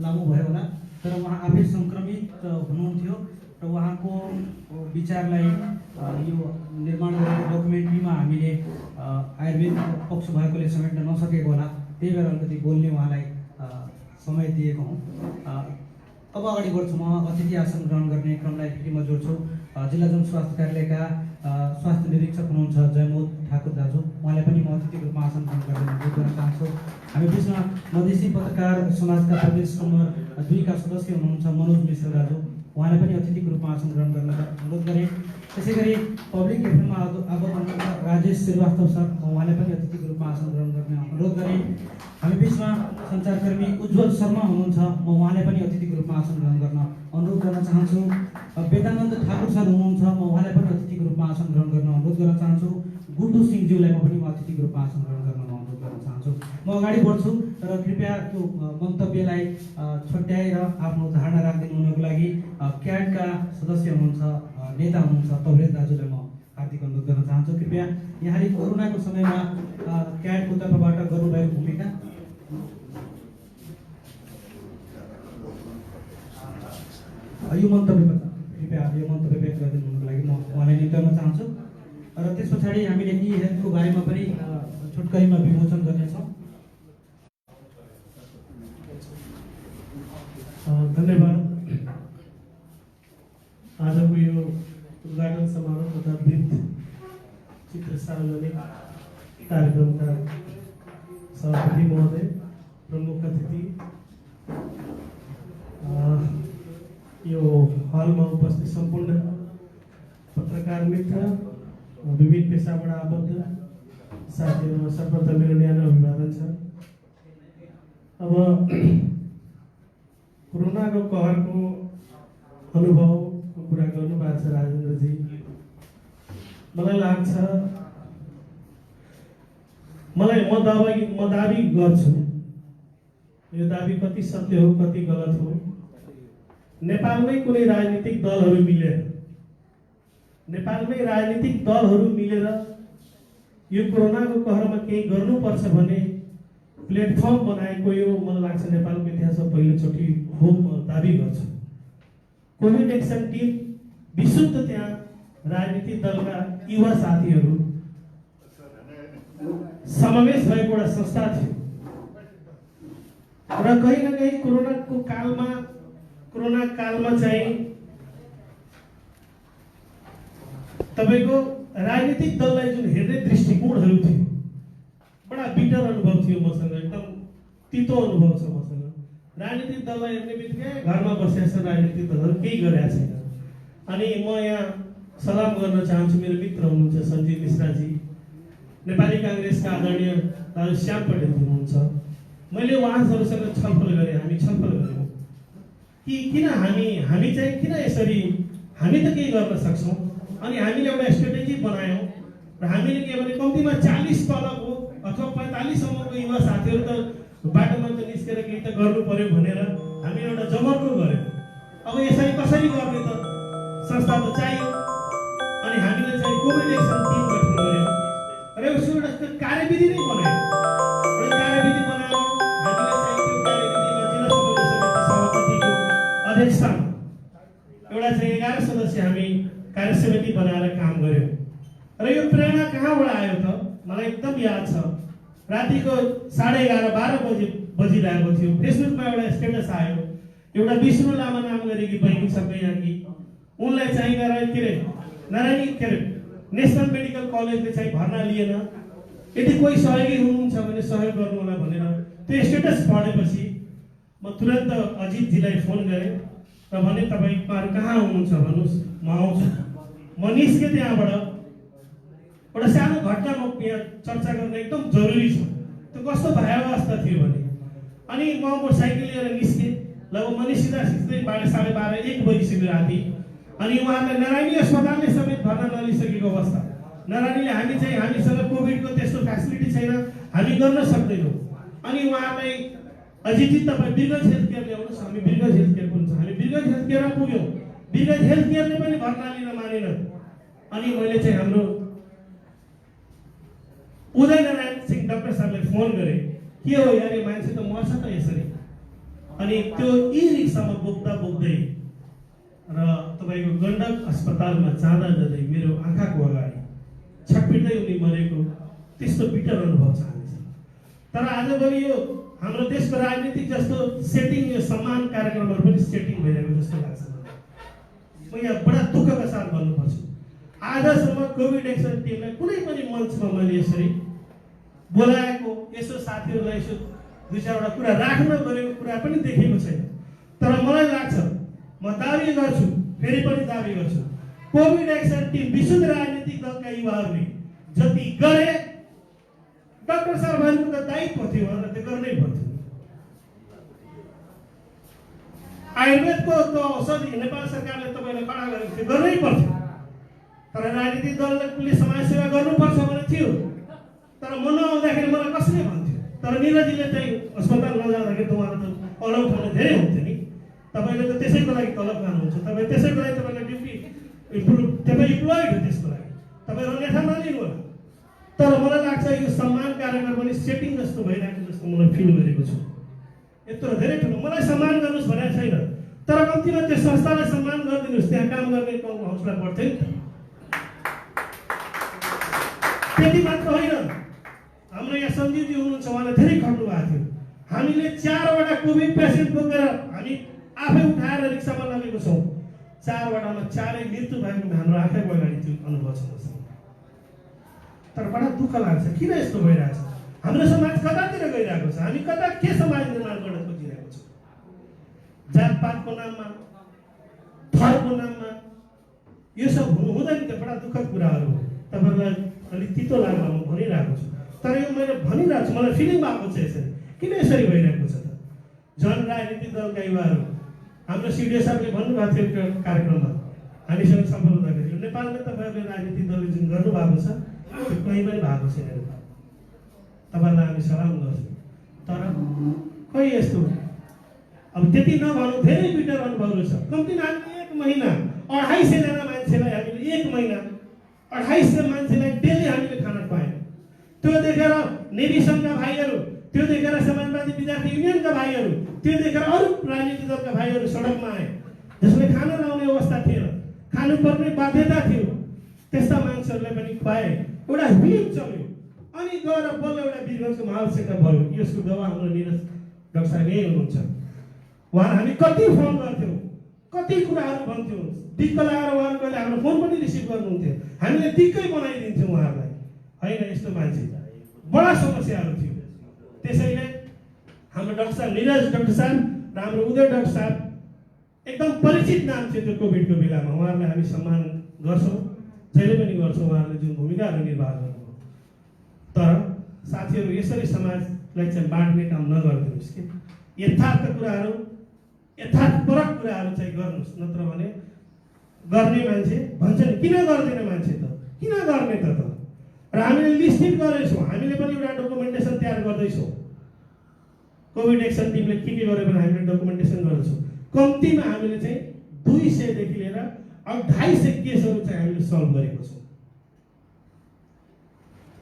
A: लामो भयो होला, तर उहाँ आफै सङ्क्रमित हुनुहुन्थ्यो र उहाँको विचारलाई यो निर्माण गरेको डकुमेन्ट्रीमा हामीले आयुर्वेद पक्ष भएकोले समेट्न नसकेको होला, त्यही भएर अलिकति बोल्ने उहाँलाई समय दिएको हौँ। अब अगाडि बढ्छु म अतिथि आसन ग्रहण गर्ने क्रमलाई फेरि म जोड्छु। जिल्ला जनस्वास्थ्य कार्यालयका स्वास्थ्य निरीक्षक हुनुहुन्छ जयमोद ठाकुर दाजु, उहाँलाई पनि म अतिथिको रूपमा आसन ग्रहण गर्ने अनुरोध गर्न चाहन्छु। हामी बिचमा मधेसी पत्रकार समाजका प्रदेश नम्बर 2 का सदस्य हुनुहुन्छ मनोज मिश्र दाजु, उहाँलाई पनि अतिथिको रूपमा आसन ग्रहण गर्न अनुरोध गरेँ। त्यसै गरी पब्लिक एफएममा आबद्ध राजेश श्रीवास्तव सर, उहाँलाई पनि अतिथिको रूपमा आसन ग्रहण गर्ने अनुरोध गरेँ। हामी बिचमा सञ्चारकर्मी उज्जवल शर्मा हुनुहुन्छ, म उहाँलाई पनि अतिथिको रूपमा आसन ग्रहण गर्न अनुरोध गर्न चाहन्छु। वेदानन्द ठाकुर सर हुनुहुन्छ, म उहाँलाई पनि अतिथिको रूपमा आसन ग्रहण गर्न अनुरोध गर्न चाहन्छु। गुड्डु सिंहज्यूलाई म पनि अतिथिको रूपमा आसन ग्रहण गर्न अनुरोध गर्न चाहन्छु। म अगाडि बढ्छु र कृपया त्यो मन्तव्यलाई छट्याएर आफ्नो धारणा राखिदिनु हुनको लागि क्याडका सदस्य हुनुहुन्छ, नेता हुनुहुन्छ तौरेद दाजुलाई म हार्दिक अनुरोध गर्न चाहन्छु। कृपया यहाँले कोरोनाको समयमा क्याडको तर्फबाट गर्नुभएको भूमिका यो मन्तव्य कृपया यो मन्तव्य व्यक्त गरिदिनु हुनको लागि म उहाँलाई निम्त्याउन चाहन्छु। र त्यस पछाडि हामीले ई हेल्थको बारेमा पनि छोटकरीमा विमोचन गर्नेछौँ।
L: धन्यवाद। आजको यो उद्घाटन समारोह तथा वृत्त चित्र सार्वजनिक कार्यक्रमका सभापति महोदय, प्रमुख अतिथि, यो हलमा उपस्थित सम्पूर्ण पत्रकार मित्र, विभिन्न पेसाबाट आबद्ध साथीहरू, सर्वप्रथम मेरो न्यानो अभिवादन छ। अब कोरोनाको कहरको अनुभवको कुरा गर्नुभएको छ राजेन्द्रजी। मलाई लाग्छ, म दाबी गर्छु, यो दाबी कति सत्य हो कति गलत हो, नेपालमै कुनै राजनीतिक दलहरू मिलेर यो कोरोनाको कहरमा केही गर्नुपर्छ भन्ने प्लेटफर्म बनाएको यो मलाई लाग्छ नेपालको इतिहासमा पहिलोचोटि हो, म दाबी गर्छु। कोभिड एक्सन टिम विशुद्ध त्यहाँ राजनीतिक दलका युवा साथीहरू समावेश भएको एउटा संस्था थियो र कहीँ न कहीँ कोरोना कालमा चाहिँ तपाईको राजनीतिक दललाई जुन हेर्ने दृष्टिकोणहरू थियो, बडा बिटर अनुभव थियो मसँग, एकदम तितो अनुभव छ मसँग। राजनीतिक दललाई हेर्ने बित्तिकै घरमा बसेका छन् राजनीतिक दलहरू, केही गरेका छैन। अनि म यहाँ सलाम गर्न चाहन्छु, मेरो मित्र हुनुहुन्छ सञ्जीव मिश्राजी, नेपाली काङ्ग्रेसका आदरणीय दाजु श्याम पटेल हुनुहुन्छ। मैले उहाँहरूसँग छलफल गरेँ, हामी छलफल गऱ्यौँ कि किन हामी चाहिँ किन यसरी, हामी त केही गर्न सक्छौँ। अनि हामीले एउटा स्ट्रेटेजी बनायौँ र हामीले के भने कम्तीमा 40 तलको अथवा 45 सम्मको युवा साथीहरू त बाटोमा त निस्केर केही त गर्नु पर्यो भनेर हामीले एउटा जमर्को गऱ्यौँ। अब यसरी कसरी गर्ने त संस्था त चाहियो। अनि हामीले चाहिँ कोभिड एक्सन टिम गठन गऱ्यौँ र उसको एउटा कार्यविधि नै बनायौँ। र कार्यविधि बनाएर हामीले चाहिँ त्यो कार्यविधिमा जिल्ला समन्वय समिति सभापतिको अध्यक्षतामा एउटा चाहिँ 11 सदस्य हामी कार्य समिति बनाएर काम गऱ्यौँ। र यो प्रेरणा कहाँबाट आयो त मलाई एकदम याद छ। रातिको 11:30 बजिरहेको थियो, फेसबुकमा एउटा स्टेटस आयो, एउटा विष्णु लामा नाम गरेकी बहिनी सबै यहाँकी, उनलाई चाहिँ नारायणी नेसनल मेडिकल कलेजले चाहिँ भर्ना लिएन, यदि कोही सहयोगी हुनुहुन्छ भने सहयोग गर्नु होला भनेर त्यो स्टेटस पढेपछि म तुरन्त अजितजीलाई फोन गरेँ र भने तपाईहरु कहाँ हुनुहुन्छ भन्नुस्, म आउँछु। म निस्के त्यहाँबाट, एउटा सानो घटना म यहाँ चर्चा गर्न एकदम जरुरी छ। त्यो कस्तो भयावह अवस्था थियो भने, अनि म मोटरसाइकल लिएर निस्के, लगभग म निस्किँदै 12:30 1 बजिसक्यो राति। अनि उहाँलाई नारायणी अस्पतालले समेत भर्ना नलिसकेको अवस्था। नारायणीले हामीसँग कोभिडको त्यस्तो फ्यासिलिटी छैन, हामी गर्न सक्दैनौँ। अनि उहाँलाई अजितजी तपाईँ बिरगन्ज हेल्थ केयर ल्याउनुहोस्, हामी बिरगन्ज हेल्थ केयर पुग्छौँ। हामी बिरगन्ज हेल्थ केयरमा पुग्यौँ, बिरगन्ज हेल्थ केयरले पनि भर्ना लिन मानेन। अनि मैले चाहिँ हाम्रो उदय नारायण सिंह डाक्टर साहबलाई फोन गरेँ, के हो यार यो मान्छे त मर्छ त यसरी। अनि त्यो ई रिक्सामा बोक्दै र तपाईँको गण्डक अस्पतालमा जाँदै मेरो आँखाको अगाडि छटपिट्दै उनी मरेको त्यस्तो बिटर अनुभव छ हामीसँग। तर आजभोलि यो हाम्रो देशको राजनीतिक जस्तो सेटिङ यो सम्मान कार्यक्रमहरू पनि सेटिङ भइरहेको जस्तो लाग्छ मलाई। म यहाँ बडा दुःखका साथ भन्नुपर्छु, आजसम्म कोभिड एक्सन टिमलाई कुनै पनि मञ्चमा मैले यसरी बोलाएको, यसो साथीहरूलाई यसो दुई चारवटा कुरा राख्न गरेको कुरा पनि देखेको छैन। तर मलाई लाग्छ, म दाबी गर्छु, फेरि पनि दाबी गर्छु, कोभिड एक्सन टिम विशुद्ध राजनीतिक दलका युवाहरूले जति गरे, डाक्टर साहबहरूको त दायित्व थियो भनेर त्यो गर्नै पर्थ्यो। आयुर्वेदको त औषधि नेपाल सरकारले तपाईँलाई कडा गरेको थियो, गर्नै पर्थ्यो। तर राजनीतिक दलले समाजसेवा गर्नुपर्छ भने थियो। तर म नआउँदाखेरि मलाई कसैले भन्थ्यो, तर निरजीले चाहिँ अस्पताल नजाँदाखेरि त उहाँलाई त अलग ठाउँमा धेरै हुन्थ्यो नि। तपाईँले त त्यसैको लागि तलब खानुहुन्छ, तपाईँ त्यसैको लागि तपाईँलाई ड्युटी तपाईँ इम्प्लोइड हो, त्यसको लागि तपाईँ अन्यथा नलिनु होला। तर मलाई लाग्छ यो सम्मान कार्यक्रम पनि सेटिङ जस्तो भइरहेको जस्तो मलाई फिल गरेको छु। यत्रो धेरै ठुलो मलाई सम्मान गर्नुहोस् भनेको छैन, तर कम्तीमा त्यो संस्थालाई सम्मान गरिदिनुहोस्, त्यहाँ काम गर्ने हौसला बढ्थ्यो नि त। त्यति मात्र होइन, हाम्रो यहाँ सञ्जीवजी हुनुहुन्छ, उहाँले धेरै खट्नु भएको थियो। हामीले 4वटा कोभिड पेसेन्ट बोकेर हामी आफै उठाएर रिक्सामा लगेको छौँ। 4वटामा 4 मृत्यु भएको हाम्रो आफैको अगाडि त्यो अनुभव छ मसँग। तर बडा दुःख लाग्छ, किन यस्तो भइरहेको छ? हाम्रो समाज कतातिर गइरहेको छ? हामी कता के समाज निर्माण गर्न खोजिरहेको छौँ? जातपातको नाममा, थरको नाममा यो सब हुनु हुँदैन। त्यो बडा दुःखद कुराहरू हो। तपाईँहरूलाई अलिक तितो लाग्ला म भनिरहेको छु, तर यो मैले भनिरहेको छु, मलाई फिलिङ भएको छ यसरी। किन यसरी भइरहेको छ त? जन राजनीतिक दलका युवाहरू, हाम्रो सिडिओ साहबले भन्नुभएको थियो एउटा कार्यक्रममा, हामीसँग सम्पर्क गर्दाखेरि नेपालमा तपाईँहरूले राजनीतिक दलले जुन गर्नुभएको छ त्यो कहीँ पनि भएको छैन। तपाईँलाई हामी सलाम गर्छौँ। तर खै यस्तो अब त्यति नभनौँ, धेरै बिटर अनुभवहरू छ। कम्तीमा हामीले 1 महिना 250 मान्छेलाई हामीले 1 महिना 250 मान्छेलाई डेली हामीले खाना खुवायौँ। त्यो देखेर नेभी सङ्घका भाइहरू, त्यो देखेर समाजवादी विद्यार्थी युनियनका भाइहरू, त्यो देखेर अरू राजनीतिक दलका भाइहरू सडकमा आए, जसले खाना लाउने अवस्था थिएन, खानुपर्ने बाध्यता थियो। त्यस्ता मान्छेहरूलाई पनि खुवाए, एउटा फिल्म चल्यो, अनि गएर बल्ल एउटा वीरगञ्जको महालक्षेत्र भयो। यसको गवाह हाम्रो निरज डाक्टर साहब यही हुनुहुन्छ। उहाँ हामी कति फोन गर्थ्यौँ, कति कुराहरू भन्थ्यौँ, दिक्क लगाएर उहाँहरूले हाम्रो फोन पनि रिसिभ गर्नुहुन्थ्यो। हामीले दिक्कै बनाइदिन्थ्यौँ उहाँहरूलाई। होइन, यस्तो मान्छे बडा समस्याहरू थियो। त्यसैले हाम्रो डाक्टर साहब निरज डाक्टर साहब र हाम्रो उदय डाक्टर साहब एकदम परिचित नाम थियो त्यो कोभिडको बेलामा। उहाँहरूलाई हामी सम्मान गर्छौँ, जहिले पनि गर्छौँ, उहाँहरूले जुन भूमिकाहरू निर्वाह गर्नुभयो। तर साथीहरू, यसरी समाजलाई चाहिँ बाँड्ने काम नगरिदिनुहोस् कि यथार्थ कुराहरू, यथार्थपरक कुराहरू चाहिँ गर्नुहोस्। नत्र भने गर्ने मान्छे भन्छ नि, किन गर्दैन मान्छे त, किन गर्ने त? र हामीले लिस्टिङ गरेछौँ, हामीले पनि एउटा डकुमेन्टेसन तयार गर्दैछौँ। कोभिड एक्सन टिमले के गर्यो भने हामीले डकुमेन्टेसन गर्दैछौँ। कम्तीमा हामीले चाहिँ 200 देखि लिएर 250 केसहरू चाहिँ हामीले सल्भ गरेको छौँ।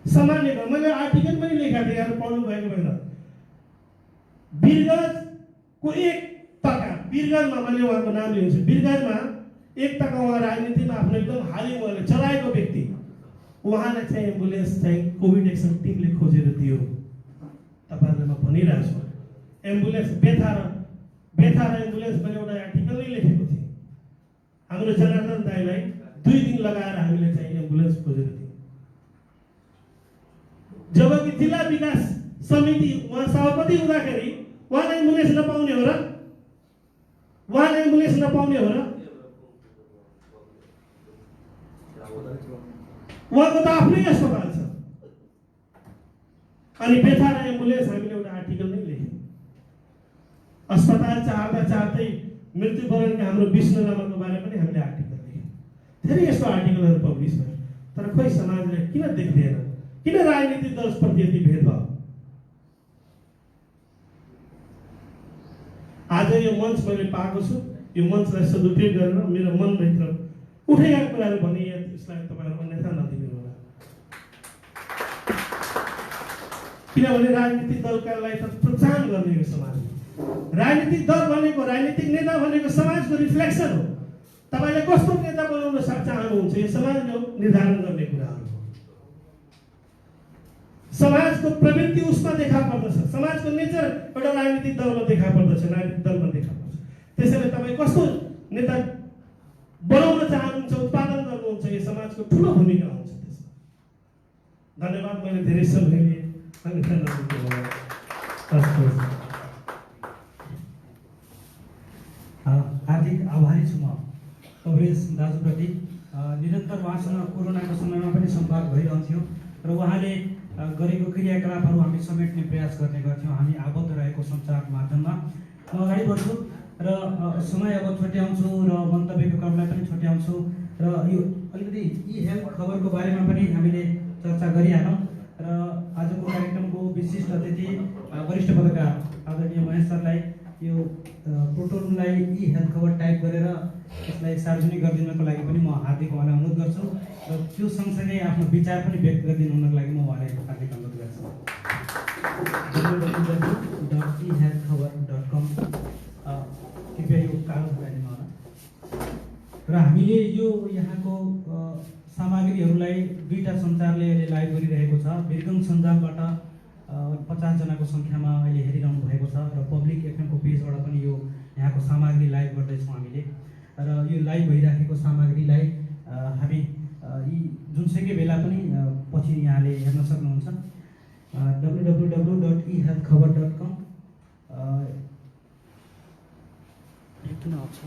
L: सामान्य मैले आर्टिकल पनि लेखेको थिएँ, यहाँ पढ्नु भएको भएन। वीरगञ्जको 1 टका, वीरगञ्जमा मैले उहाँको नाम लिन्छु, वीरगञ्जमा 1 टका उहाँ राजनीतिमा आफ्नो एकदम हालै उहाँले चलाएको व्यक्ति, उहाँलाई चाहिँ एम्बुलेन्स चाहिँ कोभिड एक्सन टिमले खोजेर दियो। तपाईँहरूलाई म भनिरहेको छु, एम्बुलेन्स बेथा र एम्बुलेन्स मैले एउटा आर्टिकलै लेखेको थिएँ। हाम्रो जनार्दन दाईलाई 2 दिन लगाएर हामीले चाहिँ एम्बुलेन्स खोजेर दियौँ। जबकि जिल्ला विकास समिति उहाँ सभापति हुँदाखेरि उहाँलाई एम्बुलेन्स नपाउने हो र? उहाँले एम्बुलेन्स नपाउने हो र? उहाँको त आफ्नै अस्पताल छ। अनि बेथा र एम्बुलेन्स हामीले एउटा आर्टिकल नै लेख्यौँ। अस्पताल चाहँदै मृत्युवरणका हाम्रो विष्णु लामाको बारे पनि हामीले आर्टिकल लेख्यौँ। धेरै यस्तो आर्टिकलहरू पब्लिस भयो। तर खोइ समाजले किन देख्दैन? किन राजनीतिक दलप्रति यति भेदभाव? आज यो मञ्च मैले पाएको छु, यो मञ्चलाई सदुपयोग गरेर मेरो मनभित्र उठेका कुराहरू भने यसलाई तपाईँहरू अन्यथा नदिनु होला। किनभने राजनीतिक दलकालाई त प्रोत्साहन गर्ने हो समाजले। राजनीतिक दल भनेको, राजनीतिक नेता भनेको समाजको रिफ्लेक्सन हो। तपाईँले कस्तो नेता बनाउन चाहनुहुन्छ, यो समाजले निर्धारण गर्ने कुराहरू हो। समाजको प्रवृत्ति उसमा देखा पर्दछ, समाजको नेचर एउटा राजनीतिक दलमा देखा पर्दछ, राजनीतिक दलमा देखा पर्छ। त्यसैले तपाईँ कस्तो नेता बनाउन चाहनुहुन्छ, उत्पादन गर्नुहुन्छ, यो समाजको ठुलो भूमिका हुन्छ त्यसमा। धन्यवाद, मैले धेरै समय लिएँ।
A: हार्दिक आभारी छु म कवरेज दाजुप्रति। निरन्तर उहाँसँग कोरोनाको समयमा पनि सम्वाद भइरहन्थ्यो र उहाँले गरेको क्रियाकलापहरू हामी समेट्ने प्रयास गर्ने गर्थ्यौँ हामी आबद्ध रहेको सञ्चार माध्यममा। म अगाडि बढ्छु र समय अब छुट्याउँछु र मन्तव्यको क्रमलाई पनि छुट्याउँछु र यो अलिकति ई हेल्थ खबरको बारेमा पनि हामीले चर्चा गरिहालौँ र आजको कार्यक्रमको विशिष्ट अतिथि वरिष्ठ पत्रकार आदरणीय महेश सरलाई यो प्रोटोनलाई ई हेल्थ खबर टाइप गरेर यसलाई सार्वजनिक गरिदिनको लागि पनि म हार्दिक उहाँलाई अनुरोध गर्छु र त्यो सँगसँगै आफ्नो विचार पनि व्यक्त गरिदिनु हुनको लागि म उहाँलाई हार्दिक अनुरोध गर्छु। www.ehealthkhabar.com कृपया यो कागज लगाइदिनु होला। र हामीले यो यहाँको सामग्रीहरूलाई दुईवटा सञ्चारले अहिले लाइभ गरिरहेको छ। बिरगम सञ्जालबाट 50 जनाको सङ्ख्यामा अहिले हेरिरहनु भएको छ र पब्लिक एफएमको पेजबाट पनि यो यहाँको सामग्री लाइभ गर्दैछौँ हामीले। र यो लाइभ भइराखेको सामग्रीलाई हामी यी जुनसुकै बेला पनि पछि यहाँले हेर्न सक्नुहुन्छ। www.ehealthkhabar.com किन आउँछ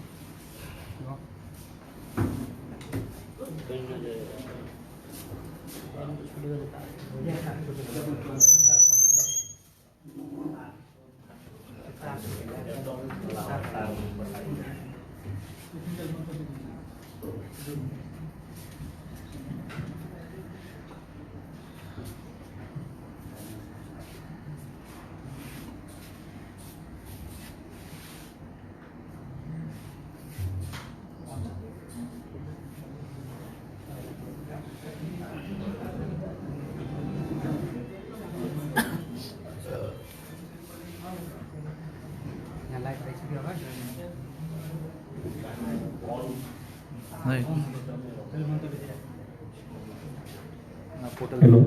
M: हेलो,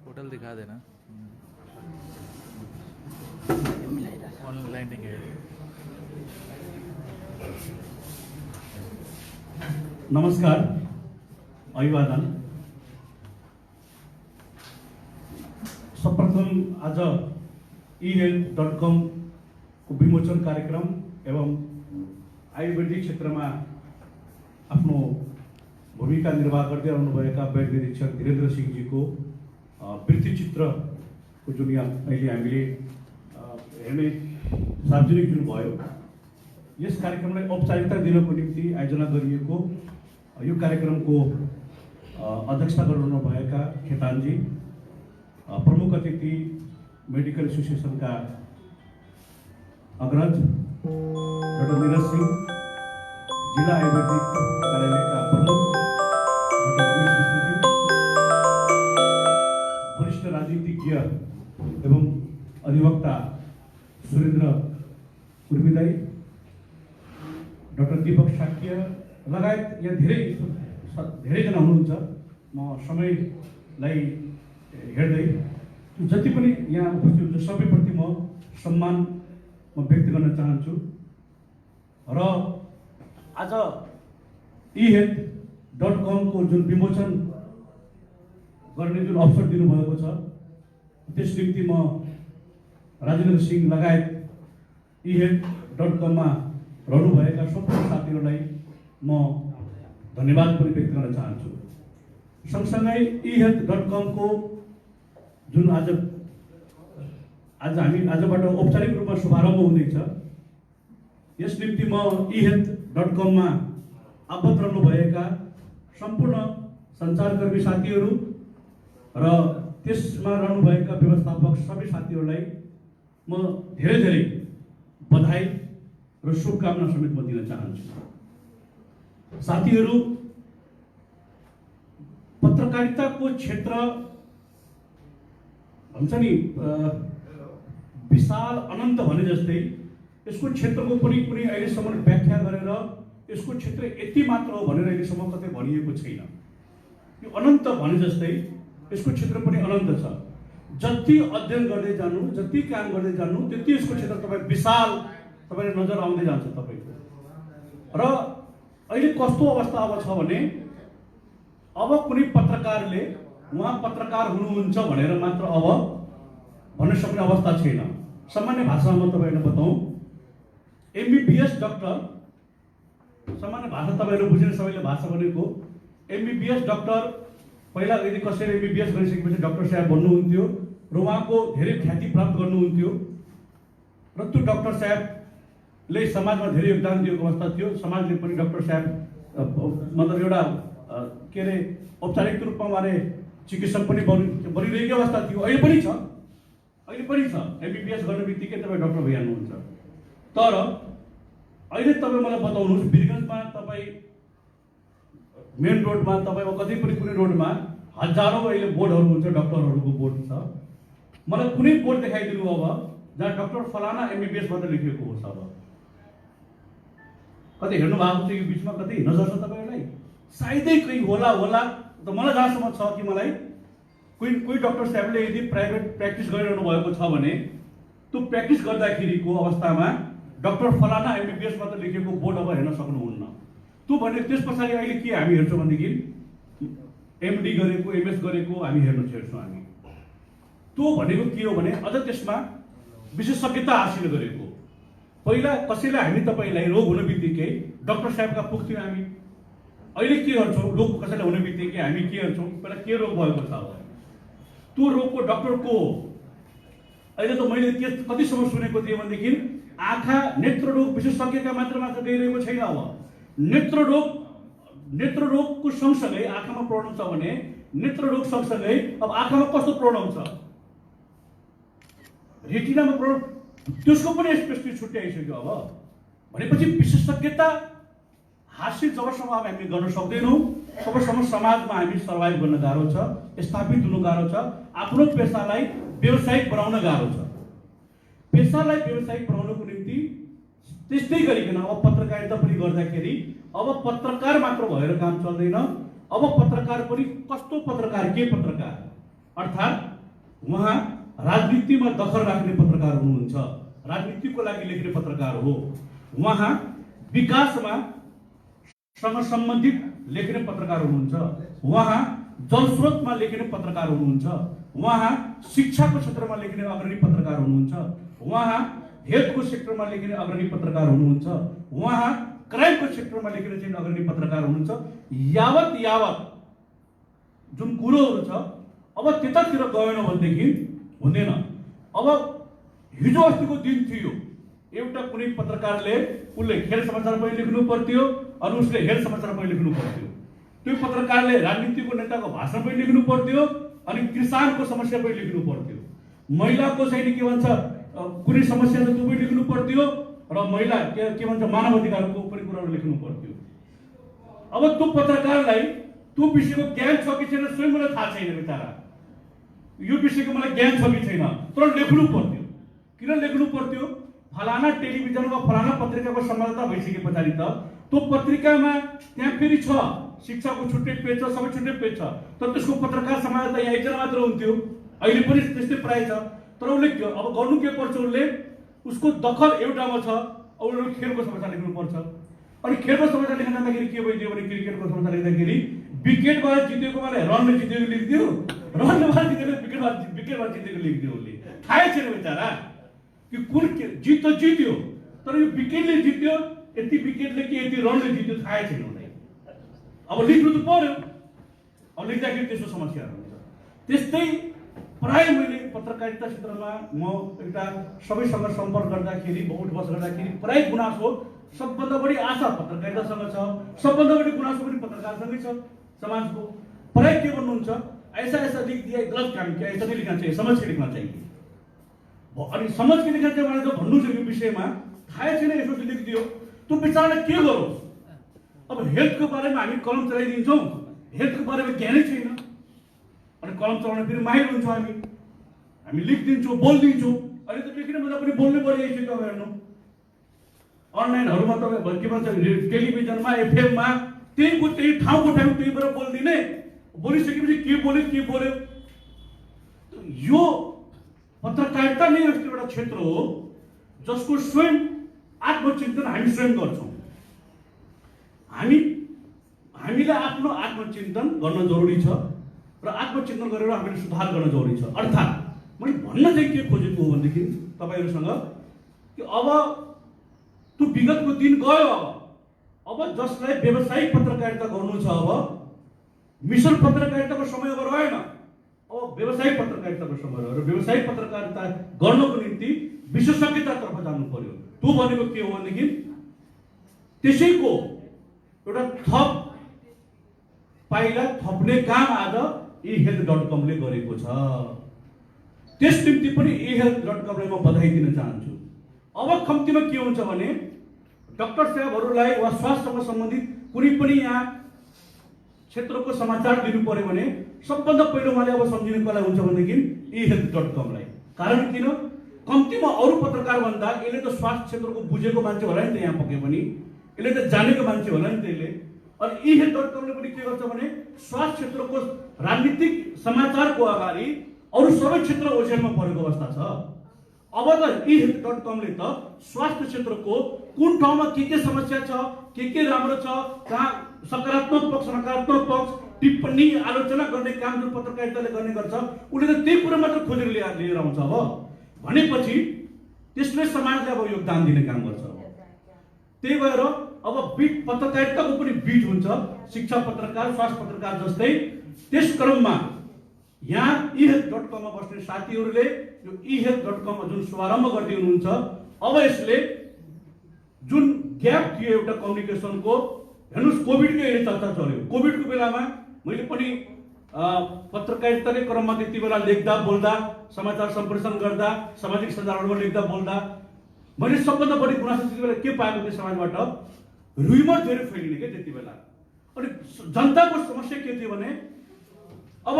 M: पोर्टल दिखा देना। ऑनलाइन नहीं है।
J: नमस्कार, अभिवादन। सर्वप्रथम आज ehealth.com को विमोचन कार्यक्रम एवं आयुर्वेदिक क्षेत्रमा आफ्नो भूमिका निर्वाह गर्दै रहनुभएका वैद्य निरीक्षक धीरेन्द्र सिंहजीको वृत्ति चित्रको जुन अहिले हामीले हेर्ने सार्वजनिक जुन भयो, यस कार्यक्रमलाई औपचारिकता दिनको निम्ति आयोजना गरिएको यो कार्यक्रमको अध्यक्षता गर्नुभएका खेतानजी, प्रमुख अतिथि मेडिकल एसोसिएसनका अग्रज डाक्टर नीरज सिंह, जिल्ला आयुर्वेदिक कार्यालयका प्रमुख डाक्टर रमेश विष्णुजी, वरिष्ठ राजनीतिज्ञ एवं अधिवक्ता सुरेन्द्र उर्मिदाई, डाक्टर दीपक शाक्य लगायत यहाँ धेरैजना हुनुहुन्छ। म समयलाई हेर्दै जति पनि यहाँ उपस्थित हुन्छ सबैप्रति म सम्मान व्यक्त गर्न चाहन्छु। र आज ehealth.com को जुन विमोचन गर्ने जुन अवसर दिनुभएको छ, त्यस निम्ति म राजेन्द्र सिंह लगायत ehealth.com मा रहनुभएका सम्पूर्ण साथीहरूलाई म धन्यवाद पनि व्यक्त गर्न चाहन्छु। सँगसँगै ehealth.com को जुन आज आजबाट औपचारिक रूपमा शुभारम्भ हुँदैछ, यस निम्ति म ehealth.com मा आबद्ध रहनुभएका सम्पूर्ण सञ्चारकर्मी साथीहरू र त्यसमा रहनुभएका व्यवस्थापक सबै साथीहरूलाई म धेरै बधाई र शुभकामना समेत म दिन चाहन्छु। साथीहरू, पत्रकारिताको क्षेत्र भन्छ नि विशाल अनन्त भने जस्तै यसको क्षेत्रको पनि कुनै अहिलेसम्म व्याख्या गरेर यसको क्षेत्र यति मात्र हो भनेर अहिलेसम्म कतै भनिएको छैन। यो अनन्त भने जस्तै
N: यसको क्षेत्र पनि अनन्त छ। जति अध्ययन गर्दै जानु, जति काम गर्दै जानु, त्यति यसको क्षेत्र तपाईँ विशाल तपाईँले नजर आउँदै जान्छ तपाईँको। र अहिले कस्तो अवस्था अब छ भने अब कुनै पत्रकारले उहाँ पत्रकार हुनुहुन्छ भनेर मात्र अब भन्न सक्ने अवस्था छैन। सामान्य भाषामा म तपाईँलाई बताउँ, MBBS डक्टर, सामान्य भाषा तपाईँहरू बुझ्ने सबैले भाषा भनेको MBBS डक्टर, पहिला यदि कसैले MBBS गरिसकेपछि डक्टर साहेब भन्नुहुन्थ्यो र उहाँको धेरै ख्याति प्राप्त गर्नुहुन्थ्यो र त्यो डक्टर साहेबले समाजमा धेरै योगदान दिएको अवस्था थियो। समाजले पनि डक्टर साहेब मतलब एउटा के अरे औपचारिक रूपमा उहाँले चिकित्सक पनि बनिरहेको अवस्था थियो। अहिले पनि छ, अहिले पनि छ। MBBS गर्ने बित्तिकै तपाईँ डक्टर भइहाल्नुहुन्छ। तर अहिले तपाईँ मलाई बताउनुहोस्, वीरगन्जमा तपाईँ मेन रोडमा तपाईँ कतै पनि कुनै रोडमा हजारौँ अहिले बोर्डहरू हुन्छ, डक्टरहरूको बोर्ड छ। मलाई कुनै बोर्ड देखाइदिनु अब जहाँ डक्टर फलाना MBBS मात्र लेखिएको होस्। अब कतै हेर्नु भएको छ यो बिचमा, कतै नजर छ तपाईँहरूलाई? सायदै कोही होला होला। त मलाई जहाँसम्म छ कि मलाई कोही डक्टर साहेबले यदि प्राइभेट प्र्याक्टिस गरिरहनु भएको छ भने त्यो प्र्याक्टिस गर्दाखेरिको अवस्थामा डक्टर फलाना MBBS मात्र लेखेको बोर्ड अब हेर्न सक्नुहुन्न। त्यो भने त्यस पछाडि अहिले के हामी हेर्छौँ भनेदेखि MD गरेको, MS गरेको हामी हेर्छौँ हामी। त्यो भनेको के हो भने अझ त्यसमा विशेषज्ञता हासिल गरेको। पहिला कसैलाई हामी तपाईँलाई रोग हुने बित्तिकै डक्टर साहेबका पुग्थ्यौँ हामी। अहिले के गर्छौँ, रोग कसैलाई हुने बित्तिकै हामी के गर्छौँ, पहिला के रोग भएको छ, त्यो रोगको डक्टर को हो। अहिले त मैले कतिसम्म सुनेको थिएँ भनेदेखि आँखा नेत्र रोग विशेषज्ञका मात्र गइरहेको छैन। अब नेत्र रोगको सँगसँगै आँखामा प्रब्लम छ भने नेत्र रोग सँगसँगै अब आँखामा कस्तो प्रब्लम छ, रेटिनामा प्रब्लम, त्यसको पनि स्पेसिफिक छुट्याइसक्यो। अब भनेपछि विशेषज्ञता हासिल जबसम्म अब हामी गर्न सक्दैनौँ तबसम्म समाजमा हामी सर्भाइभ गर्न गाह्रो छ, स्थापित हुनु गाह्रो छ, आफ्नो पेसालाई व्यावसायिक बनाउन गाह्रो छ। पेसालाई व्यावसायिक बनाउनको निम्ति त्यस्तै गरिकन अब पत्रकारिता पनि गर्दाखेरि अब पत्रकार मात्र भएर काम चल्दैन। अब पत्रकार पनि कस्तो पत्रकार, के पत्रकार, अर्थात् उहाँ राजनीतिमा दखल राख्ने पत्रकार हुनुहुन्छ, राजनीतिको लागि लेख्ने पत्रकार हो। उहाँ विकासमा सँग सम्बन्धित लेख्ने पत्रकार हुनुहुन्छ, उहाँ जलस्रोतमा लेख्ने पत्रकार हुनुहुन्छ, उहाँ शिक्षाको क्षेत्रमा लेख्ने अग्रणी पत्रकार हुनुहुन्छ, उहाँ हेल्थको सेक्टरमा लेख्ने अग्रणी पत्रकार हुनुहुन्छ, उहाँ क्राइमको क्षेत्रमा लेख्ने चाहिँ अग्रणी पत्रकार हुनुहुन्छ। यावत जुन कुरोहरू छ अब त्यतातिर गएन भनेदेखि हुँदैन। अब हिजो अस्तिको दिन थियो, एउटा कुनै पत्रकारले उसले खेल समाचार पनि लेख्नु पर्थ्यो अनि उसले हेल्थ समाचार पनि लेख्नु पर्थ्यो। त्यो पत्रकारले राजनीतिको नेताको भाषण पनि लेख्नु पर्थ्यो अनि किसानको समस्या पनि लेख्नु पर्थ्यो। महिलाको चाहिँ के भन्छ कुनै समस्या छ त्यो पनि लेख्नु पर्थ्यो र महिला के भन्छ मानव अधिकारको पनि कुराहरू लेख्नु पर्थ्यो। अब त्यो पत्रकारलाई त्यो विषयको ज्ञान छ कि छैन स्वयं मलाई थाहा छैन बेचारा, यो विषयको मलाई ज्ञान छ कि छैन, तर लेख्नु पर्थ्यो। किन लेख्नु पर्थ्यो? फलाना टेलिभिजन वा फलाना पत्रिकाको संवाददाता भइसके पछाडि त त्यो पत्रिकामा त्यहाँ फेरि छ शिक्षाको छुट्टै पेज छ, सबै छुट्टै पेज छ, तर त्यसको पत्रकार संवाददाता यहाँ एकजना मात्र हुन्थ्यो। अहिले पनि त्यस्तै प्राय छ। तर उसले अब गर्नु के पर्छ, उसले उसको दखल एउटामा छ, अब उसले खेलको समाचार लेख्नु पर्छ। अनि खेलको समाचार लेख्न जाँदाखेरि के भइदियो भने क्रिकेटको समाचार लेख्दाखेरि विकेटबाट जितेकोमा रनले जितेको लेखिदियो, रनबाट जितेको विकेटबाट जितेको लेखिदियो। उसले थाहै छैन बेचारा कि कुन जित त जित्यो, तर यो विकेटले जित्यो, यति विकेटले कि यति रनले जित्यो थाहै छैन उसलाई। अब लेख्नु त पर्यो, अब लेख्दाखेरि त्यस्तो समस्याहरू हुन्छ। त्यस्तै प्राय मैले पत्रकारिता क्षेत्रमा म एउटा सबैसँग सम्पर्क गर्दाखेरि, उठ बस गर्दाखेरि प्राय गुनासो सबभन्दा बढी आशा पत्रकारितासँग छ, सबभन्दा बढी गुनासो पनि पत्रकारसँगै छ समाजको। प्राय के भन्नुहुन्छ, ऐसा ऐसा लिख दिया, गलत काम किया, ऐसा नहीं लिखना चाहिए, समझ के लिखना चाहिए। अनि समझ के लिखना चाहिए भनेर भन्नु छ यो विषयमा थाहै छैन, यसो लेखिदियो। त्यो बिचाराले के गरोस्? अब हेल्थको बारेमा हामी कलम चलाइदिन्छौँ, हेल्थको बारेमा ज्ञानै छैन अनि कलम चलाउन फेरि माहिर हुन्छौँ हामी लेखिदिन्छौँ, बोलिदिन्छौँ। अहिले त लेखिन भन्दा पनि बोल्नै परिआइसक्यो। अब हेर्नु अनलाइनहरूमा तपाईँ के भन्छ टेलिभिजनमा FM मा त्यही ठाउँको त्यही भएर बोलिदिने, बोलिसकेपछि के बोल्यो यो पत्रकारिता नै यस्तो एउटा क्षेत्र हो जसको स्वयं आत्मचिन्तन हामी स्वयं गर्छौँ। हामीले आफ्नो आत्मचिन्तन गर्न जरुरी छ र आत्मचिन्तन गरेर हामीले सुधार गर्न जरुरी छ। अर्थात् मैले भन्न चाहिँ के खोजेको हो भनेदेखि तपाईँहरूसँग कि अब त्यो विगतको दिन गयो। अब जसलाई व्यावसायिक पत्रकारिता गर्नु छ, अब मिशन पत्रकारिताको समय अब रहेन, अब व्यावसायिक पत्रकारिताको समय रह्यो र व्यावसायिक पत्रकारिता गर्नको निम्ति विशेषज्ञतातर्फ जानु पर्यो। त्यो भनेको के हो भनेदेखि त्यसैको एउटा थप पाइला थप्ने काम आज eHealth.com ले गरेको छ। त्यस निम्ति पनि eHealth.com लाई म बधाई दिन चाहन्छु। अब कम्तीमा के हुन्छ भने डाक्टर साहबहरूलाई वा स्वास्थ्यसँग सम्बन्धित कुनै पनि यहाँ क्षेत्रको समाचार दिनु पर्यो भने सबभन्दा पहिलो मैले अब सम्झिनु कसलाई हुन्छ भनेदेखि eHealth.com लाई। कारण किन? कम्तीमा अरू पत्रकार भन्दा यसले त स्वास्थ्य क्षेत्रको बुझेको मान्छे होला नि त, यहाँ पके पनि यसले त जानेको मान्छे होला नि त यसले। अनि eHealth.com ले पनि के गर्छ भने स्वास्थ्य क्षेत्रको राजनीतिक समाचारको अगाडि अरू सबै क्षेत्र ओछ्यानमा परेको अवस्था छ। अब त eHealth.com ले त स्वास्थ्य क्षेत्रको कुन ठाउँमा के समस्या छ, के राम्रो छ, कहाँ सकारात्मक पक्ष नकारात्मक पक्ष टिप्पणी आलोचना गर्ने काम जुन पत्रकारिताले गर्ने गर्छ उसले त त्यही कुरा मात्र खोजेर लिएर आउँछ। अब भनेपछि त्यसले समाजलाई अब योगदान दिने काम गर्छ। त्यही भएर अब बिट पत्रकारिताको पनि बिट हुन्छ, शिक्षा पत्रकार, स्वास्थ्य पत्रकार जस्तै। त्यस क्रममा यहाँ eHealth.com मा बस्ने साथीहरूले यो eHealth.com जुन शुभारम्भ गर्दै हुनुहुन्छ, अब यसले जुन ग्याप थियो एउटा कम्युनिकेसनको, हेर्नुहोस् कोभिडको अहिले चर्चा चल्यो। कोभिडको बेलामा मैले पनि पत्रकारिताकै क्रममा त्यति बेला लेख्दा बोल्दा, समाचार सम्प्रेषण गर्दा, सामाजिक सञ्जालहरूमा लेख्दा बोल्दा मैले सबभन्दा बढी गुनासो त्यति बेला के पाएको थिएँ समाजबाट? रुमर धेरै फैलिने क्या त्यति बेला। अनि जनताको समस्या के थियो भने अब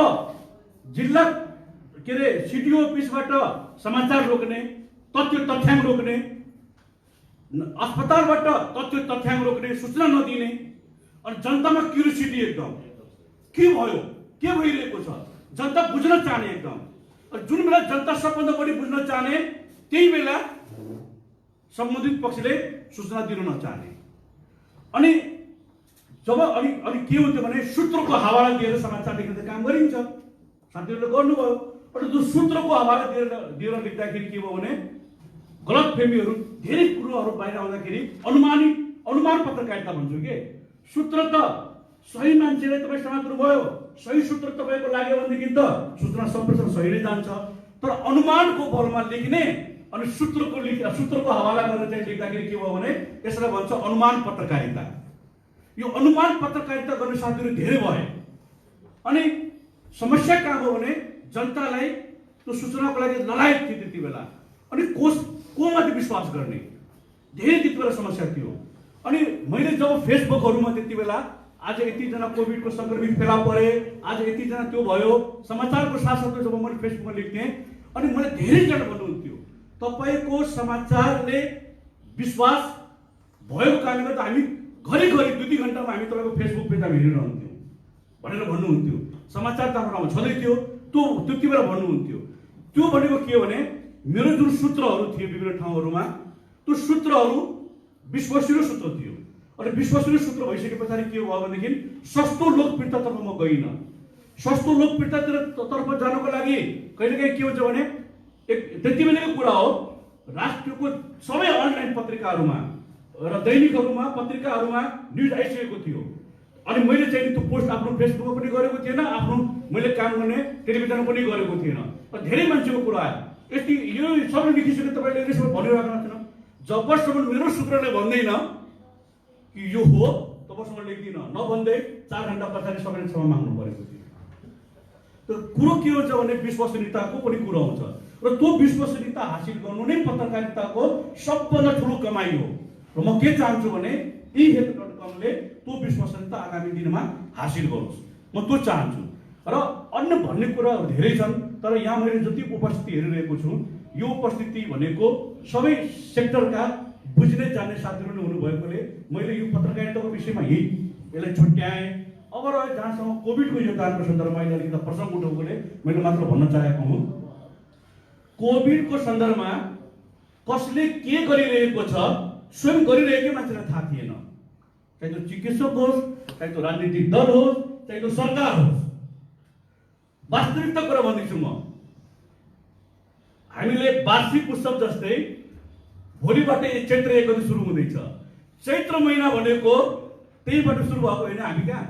N: जिल्ला के अरे सिडिओ अफिसबाट समाचार रोक्ने, तथ्याङ्क रोक्ने, अस्पतालबाट तथ्याङ्क रोक्ने, सूचना नदिने, अनि जनतामा क्युरियोसिटी एकदम के भयो, के भइरहेको छ जनता बुझ्न चाहने एकदम। अनि जुन बेला जनता सबभन्दा बढी बुझ्न चाहने त्यही बेला सम्बन्धित पक्षले सूचना दिन नचाहने। अनि जब अनि के हुन्थ्यो भने सूत्रको हवाला दिएर समाचार लेख्ने काम गरिन्छ, साथीहरूले गर्नुभयो। अनि त्यो सूत्रको हवाला दिएर लेख्दाखेरि के भयो भने गलतफहमीहरू धेरै कुरोहरू बाहिर आउँदाखेरि अनुमान पत्रकारिता भन्छु के। सूत्र त सही मान्छेले तपाईँ समात्नु भयो, सही सूत्र तपाईँको लाग्यो भनेदेखि त सूचना सम्प्रेषण सही नै जान्छ। तर अनुमानको बलमा लेख्ने अनि सूत्रको हवाला गरेर चाहिँ लेख्दाखेरि के भयो भने यसलाई भन्छ अनुमान पत्रकारिता। यो अनुमान पत्रकारिता गर्ने साथीहरू धेरै भए। अनि समस्या कहाँ भयो भने जनतालाई त्यो सूचनाको लागि लडाइँ थियो त्यति बेला। अनि कोमाथि विश्वास गर्ने धेरै त्यति बेला समस्या थियो। अनि मैले जब फेसबुकहरूमा त्यति बेला आज यतिजना कोभिडको सङ्क्रमित फेला परे, आज यतिजना त्यो भयो, समाचारको साथसाथै जब मैले फेसबुकमा लेख्थेँ अनि मलाई धेरैजना भन्नुहुन्थ्यो तपाईँको समाचारले विश्वास भएको कारणले गर्दा हामी घरिघरि 2-2 घन्टामा हामी तपाईँको फेसबुक पेजमा हेरिरहन्थ्यौँ भनेर भन्नुहुन्थ्यो। समाचार त हाम्रो छँदै थियो, त्यो त्यति बेला भन्नुहुन्थ्यो। त्यो भनेको के हो भने मेरो जुन सूत्रहरू थिए विभिन्न ठाउँहरूमा त्यो सूत्रहरू विश्वसनीय सूत्र थियो। अनि विश्वसनीय सूत्र भइसके पछाडि के भयो भनेदेखि सस्तो लोकप्रियतातर्फ म गइनँ। सस्तो लोकप्रियतातर्फ जानको लागि कहिलेकाहीँ के हुन्छ भने त्यति बेलाको कुरा हो, राष्ट्रको सबै अनलाइन पत्रिकाहरूमा र दैनिकहरूमा पत्रिकाहरूमा न्युज आइसकेको थियो। अनि मैले चाहिँ त्यो पोस्ट आफ्नो फेसबुकमा पनि गरेको थिएन, आफ्नो मैले काम गर्ने टेलिभिजनमा पनि गरेको थिएन। धेरै मान्छेको कुरा आयो, यति यो सबै लेखिसक्यो तपाईँले यसमा भनिरहेको थिएन। जबसम्म मेरो सूत्रले भन्दैन कि यो हो तबसम्म लेख्दिनँ, नभन्दै 4 घन्टा पछाडि सबैले क्षमा माग्नु परेको थियो। त्यो कुरो के हुन्छ भने विश्वसनीयताको पनि कुरो आउँछ र त्यो विश्वसनीयता हासिल गर्नु नै पत्रकारिताको सबभन्दा ठुलो कमाइ हो। र म के चाहन्छु भने eHealth.com ले त्यो विश्वसनीयता आगामी दिनमा हासिल गरोस्, म त्यो चाहन्छु। र अन्य भन्ने कुराहरू धेरै छन्, तर यहाँ मैले जति उपस्थिति हेरिरहेको छु यो उपस्थिति भनेको सबै सेक्टरका बुझ्ने जान्ने साथीहरू नै हुनुभएकोले मैले यो पत्रकारिताको विषयमा यसलाई छुट्याएँ। अब रह्यो जहाँसम्म कोभिडको योगदानको सन्दर्भमा अहिले अलिकति प्रसङ्ग उठाउकोले मैले मात्र भन्न चाहेको हुँ। कोभिडको सन्दर्भमा कसले के गरिरहेको छ स्वयं गरिरहेकै मान्छेलाई थाहा थिएन। चाहे त्यो चिकित्सक होस्, चाहे त्यो राजनीतिक दल होस्, चाहे त्यो सरकार होस्। वास्तविकता कुरा भन्दैछु म, हामीले वार्षिक उत्सव जस्तै भोलिबाट चैत्र 1 गते सुरु हुँदैछ। चैत्र महिना भनेको त्यहीबाट सुरु भएको होइन। हामी कहाँ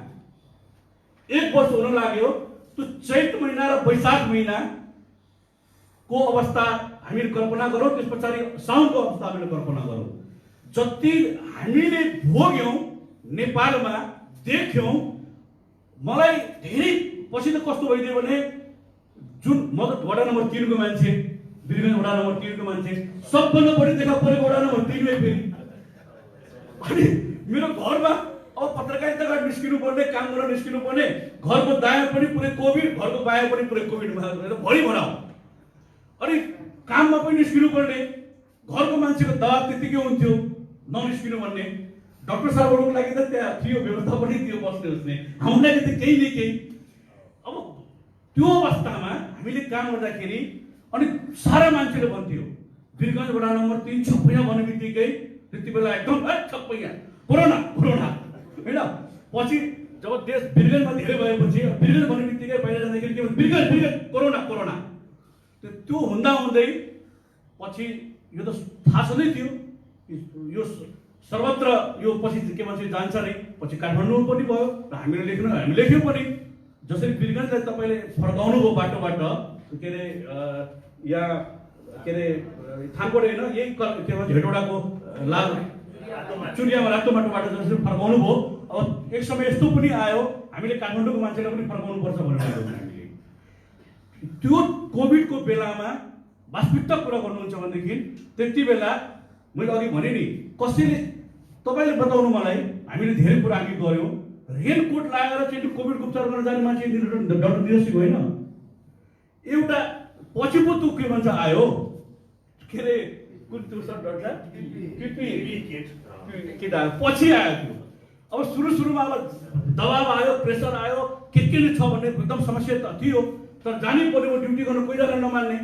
N: 1 वर्ष हुन लाग्यो। त्यो चैत्र महिना र वैशाख महिना को अवस्था हामीले कल्पना गरौँ, त्यस पछाडि साउनको अवस्था हामीले कल्पना गरौँ। जति हामीले भोग्यौँ नेपालमा देख्यौँ, मलाई धेरै पछि त कस्तो भइदियो भने जुन म त वडा नम्बर 3 को मान्छे, वीरगञ्ज वडा नम्बर 3 को मान्छे, सबभन्दा बढी देखा परेको वडा नम्बर 3 मै फेरि। अनि मेरो घरमा अब पत्रकारिता गर्न निस्किनु पर्ने, काम गर्न निस्किनु पर्ने, घरको दायाँ पनि पुरै कोभिड, घरको बायाँ पनि पुरै कोभिडमा भरि भराउ। अनि काममा पनि निस्किनु पर्ने, घरको मान्छेको दबाब त्यतिकै हुन्थ्यो ननिस्किनु भन्ने। डाक्टर साहबहरूको लागि त त्यहाँ थियो, व्यवस्था पनि थियो बस्ने उसने, हाम्रो लागि त केही न केही। अब त्यो अवस्थामा हामीले काम गर्दाखेरि अनि सारा मान्छेले भन्थ्यो वीरगञ्ज वडा नम्बर 3 छप्पैया भन्ने बित्तिकै त्यति बेला एकदम छप्पैया कोरोना कोरोना होइन। पछि जब देश वीरगञ्जमा धेरै भएपछि वीरगञ्ज भन्ने बित्तिकै बाहिर जाँदाखेरि के भन्छ, वीरगञ्ज वीरगञ्ज कोरोना कोरोना। त्यो हुँदा हुँदै पछि यो त थाहा छँदै थियो यो सर्वत्र यो पछि के भन्छ जान्छ नै। पछि काठमाडौँ पनि भयो र हामीले लेख्यौँ पनि। जसरी वीरगञ्जलाई तपाईँले फर्काउनु भयो बाटोबाट, के अरे यहाँ के अरे थानकोट होइन, यही के भन्छ हेटौडाको लाल चुरियामा रातो बाटोबाट जसरी फर्काउनु भयो, अब एक समय यस्तो पनि आयो हामीले काठमाडौँको मान्छेलाई पनि फर्काउनु पर्छ भनेर हामीले। त्यो कोभिडको बेलामा वास्तविकता कुरा गर्नुहुन्छ भनेदेखि त्यति बेला मैले अघि भने नि, कसैले तपाईँले बताउनु मलाई, हामीले धेरै कुरा हामी गऱ्यौँ। रेनकोट लगाएर चाहिँ कोभिडको उपचार गर्न जाने मान्छे डाक्टर निरसिक होइन। एउटा पछि पो त्यो के भन्छ आयो, के अरे कुन त्यो डाक्टर केटा पछि आयो त्यो। अब सुरुमा अब दबाब आयो, प्रेसर आयो, के नै छ भन्ने एकदम समस्या त थियो, तर जानै पर्ने, ड्युटी गर्न कोही नमान्ने।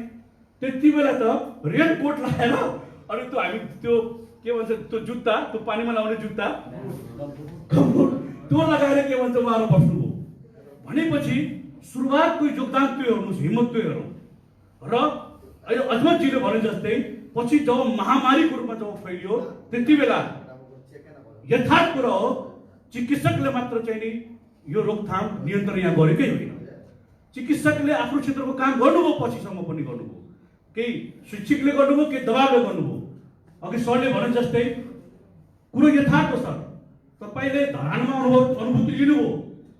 N: त्यति बेला त रेनकोट लगाएर अनि त्यो हामी त्यो के भन्छ त्यो जुत्ता, त्यो पानीमा लाउने जुत्ता त्यो लगाएर के भन्छ उहाँहरू बस्नुभयो भनेपछि सुरुवातको योगदान त्यो हेर्नुहोस्, हिम्मत त्यो हेरौँ। र अहिले अजमतजीले भने जस्तै पछि जब महामारीको रूपमा जब फैलियो त्यति बेला यथार्थ कुरा हो, चिकित्सकले मात्र चाहिँ नि यो रोकथाम नियन्त्रण यहाँ गरेकै होइन। चिकित्सकले आफ्नो क्षेत्रको काम गर्नुभयो, पछिसम्म पनि गर्नुभयो, केही शिक्षकले गर्नुभयो, केही दबावले गर्नुभयो। अघि सरले भने जस्तै कुरो यथार्थ हो सर, तपाईँले धरानमा अनुभूति लिनुभयो,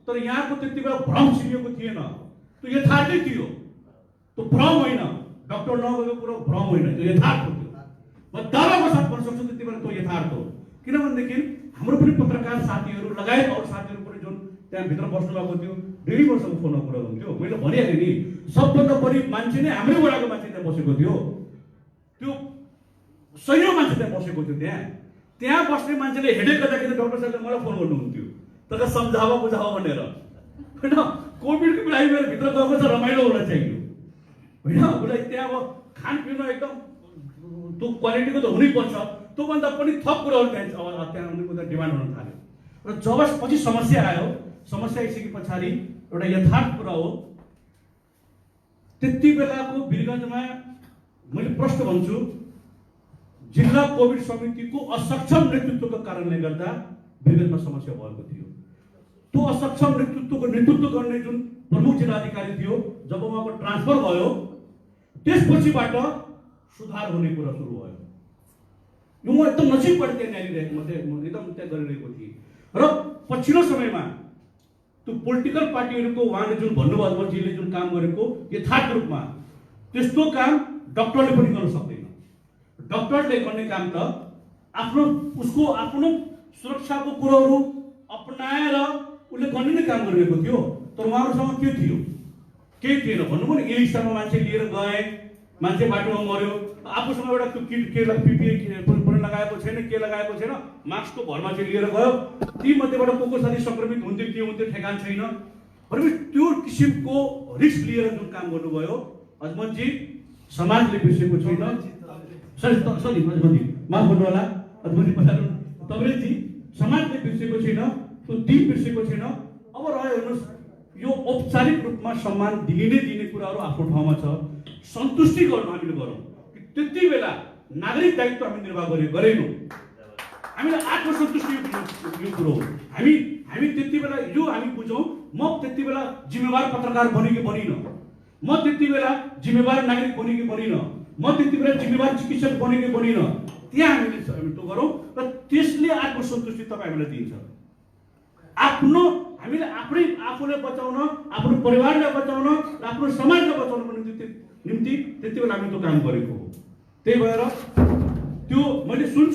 N: तर यहाँको त्यति बेला भ्रम छिरिएको थिएन, त्यो यथार्थै थियो। त्यो भ्रम होइन, डक्टर नगएको कुरो भ्रम होइन, त्यो यथार्थ हो। म दावाको साथ भन्न सक्छु त्यति बेला त्यो यथार्थ हो। किनभनेदेखि हाम्रो पनि पत्रकार साथीहरू लगायत अरू साथीहरू पनि जुन त्यहाँभित्र बस्नु भएको थियो, धेरै वर्षको फोनमा कुरा हुन्थ्यो। मैले भनिहालेँ नि, सबभन्दा बढी मान्छे नै हाम्रै वडाको मान्छे त्यहाँ बसेको थियो। त्यो सयौँ मान्छे त्यहाँ बसेको थियो। त्यहाँ बस्ने मान्छेले हेडेक गर्दाखेरि डाक्टर साहबले मलाई फोन गर्नुहुन्थ्यो, तर सम्झावा बुझावा भनेर होइन। कोभिडको बेला मेरो भित्र गएको छ, रमाइलो हुन चाहियो होइन। उसलाई त्यहाँ अब खानपिन एकदम त्यो क्वालिटीको त हुनैपर्छ, त्योभन्दा पनि थप कुराहरू त्यहाँ उनीहरूको डिमान्ड हुन थाल्यो। र जब पछि समस्या आयो, समस्या आइसके पछाडि एउटा यथार्थ कुरा हो, त्यति बेलाको वीरगञ्जमा मैले प्रश्न भन्छु, जिल्ला कोभिड समितिको असक्षम नेतृत्वको कारणले गर्दा वीरगञ्जमा समस्या भएको थियो। त्यो असक्षम नेतृत्व गर्ने जुन प्रमुख जिल्लाधिकारी थियो, जब उहाँको ट्रान्सफर भयो त्यसपछिबाट सुधार हुने कुरा सुरु भयो। यो म एकदम नजिकबाट त्यहाँ एकदम त्यहाँ गरिरहेको थिएँ। र पछिल्लो समयमा त्यो पोलिटिकल पार्टीहरूको उहाँले जुन भन्नुभयो, अजमतजीले जुन काम गरेको यथार्थ रूपमा त्यस्तो काम डक्टरले पनि गर्न सक्दैन। डक्टरले गर्ने काम त उसको आफ्नो सुरक्षाको कुरोहरू अपनाएर उसले गर्ने नै काम गरिरहेको थियो। तर उहाँहरूसँग के थियो? केही थिएन। भन्नु पनि इलेक्सनमा मान्छे लिएर गए, मान्छे बाटोमा मर्यो, आफूसँग एउटा त्यो किट के पिपिई पनि लगाएको छैन, के लगाएको छैन, मास्कको भरमा चाहिँ लिएर गयो। ती मध्येबाट को साथी सङ्क्रमित हुन्थ्यो, के हुन्थ्यो ठेगान छैन। भनेपछि त्यो किसिमको रिस्क लिएर जुन काम गर्नुभयो अजमतजी, समाजले बिर्सेको छैन। सरी माफ गर्नु होला, तपाईँले जी समाजले बिर्सेको छैन, त्यो दिन बिर्सेको छैन। अब रह्यो हेर्नुहोस्, यो औपचारिक रूपमा सम्मान दिने कुराहरू आफ्नो ठाउँमा छ। सन्तुष्टि गर्नु हामीले गरौँ कि त्यति बेला नागरिक दायित्व हामी निर्वाह गरेनौँ। हामीलाई आत्मसन्तुष्टि यो कुरो हो। हामी त्यति बेला यो हामी बुझौँ, म त्यति बेला जिम्मेवार पत्रकार बने कि बनिनँ, म त्यति बेला जिम्मेवार नागरिक बने कि बनिनँ, म त्यति बेला जिम्मेवार चिकित्सक बने कि बनिनँ। त्यहाँ हामीले त्यो गरौँ र त्यसले आत्मसन्तुष्टि तपाईँ हामीलाई दिन्छ। हामीले आफूलाई बचाउन, आफ्नो परिवारलाई बचाउन, आफ्नो समाजलाई बचाउनको निम्ति त्यति बेला हामी त्यो काम गरेको हो। त्यही भएर त्यो मैले सुन्छु।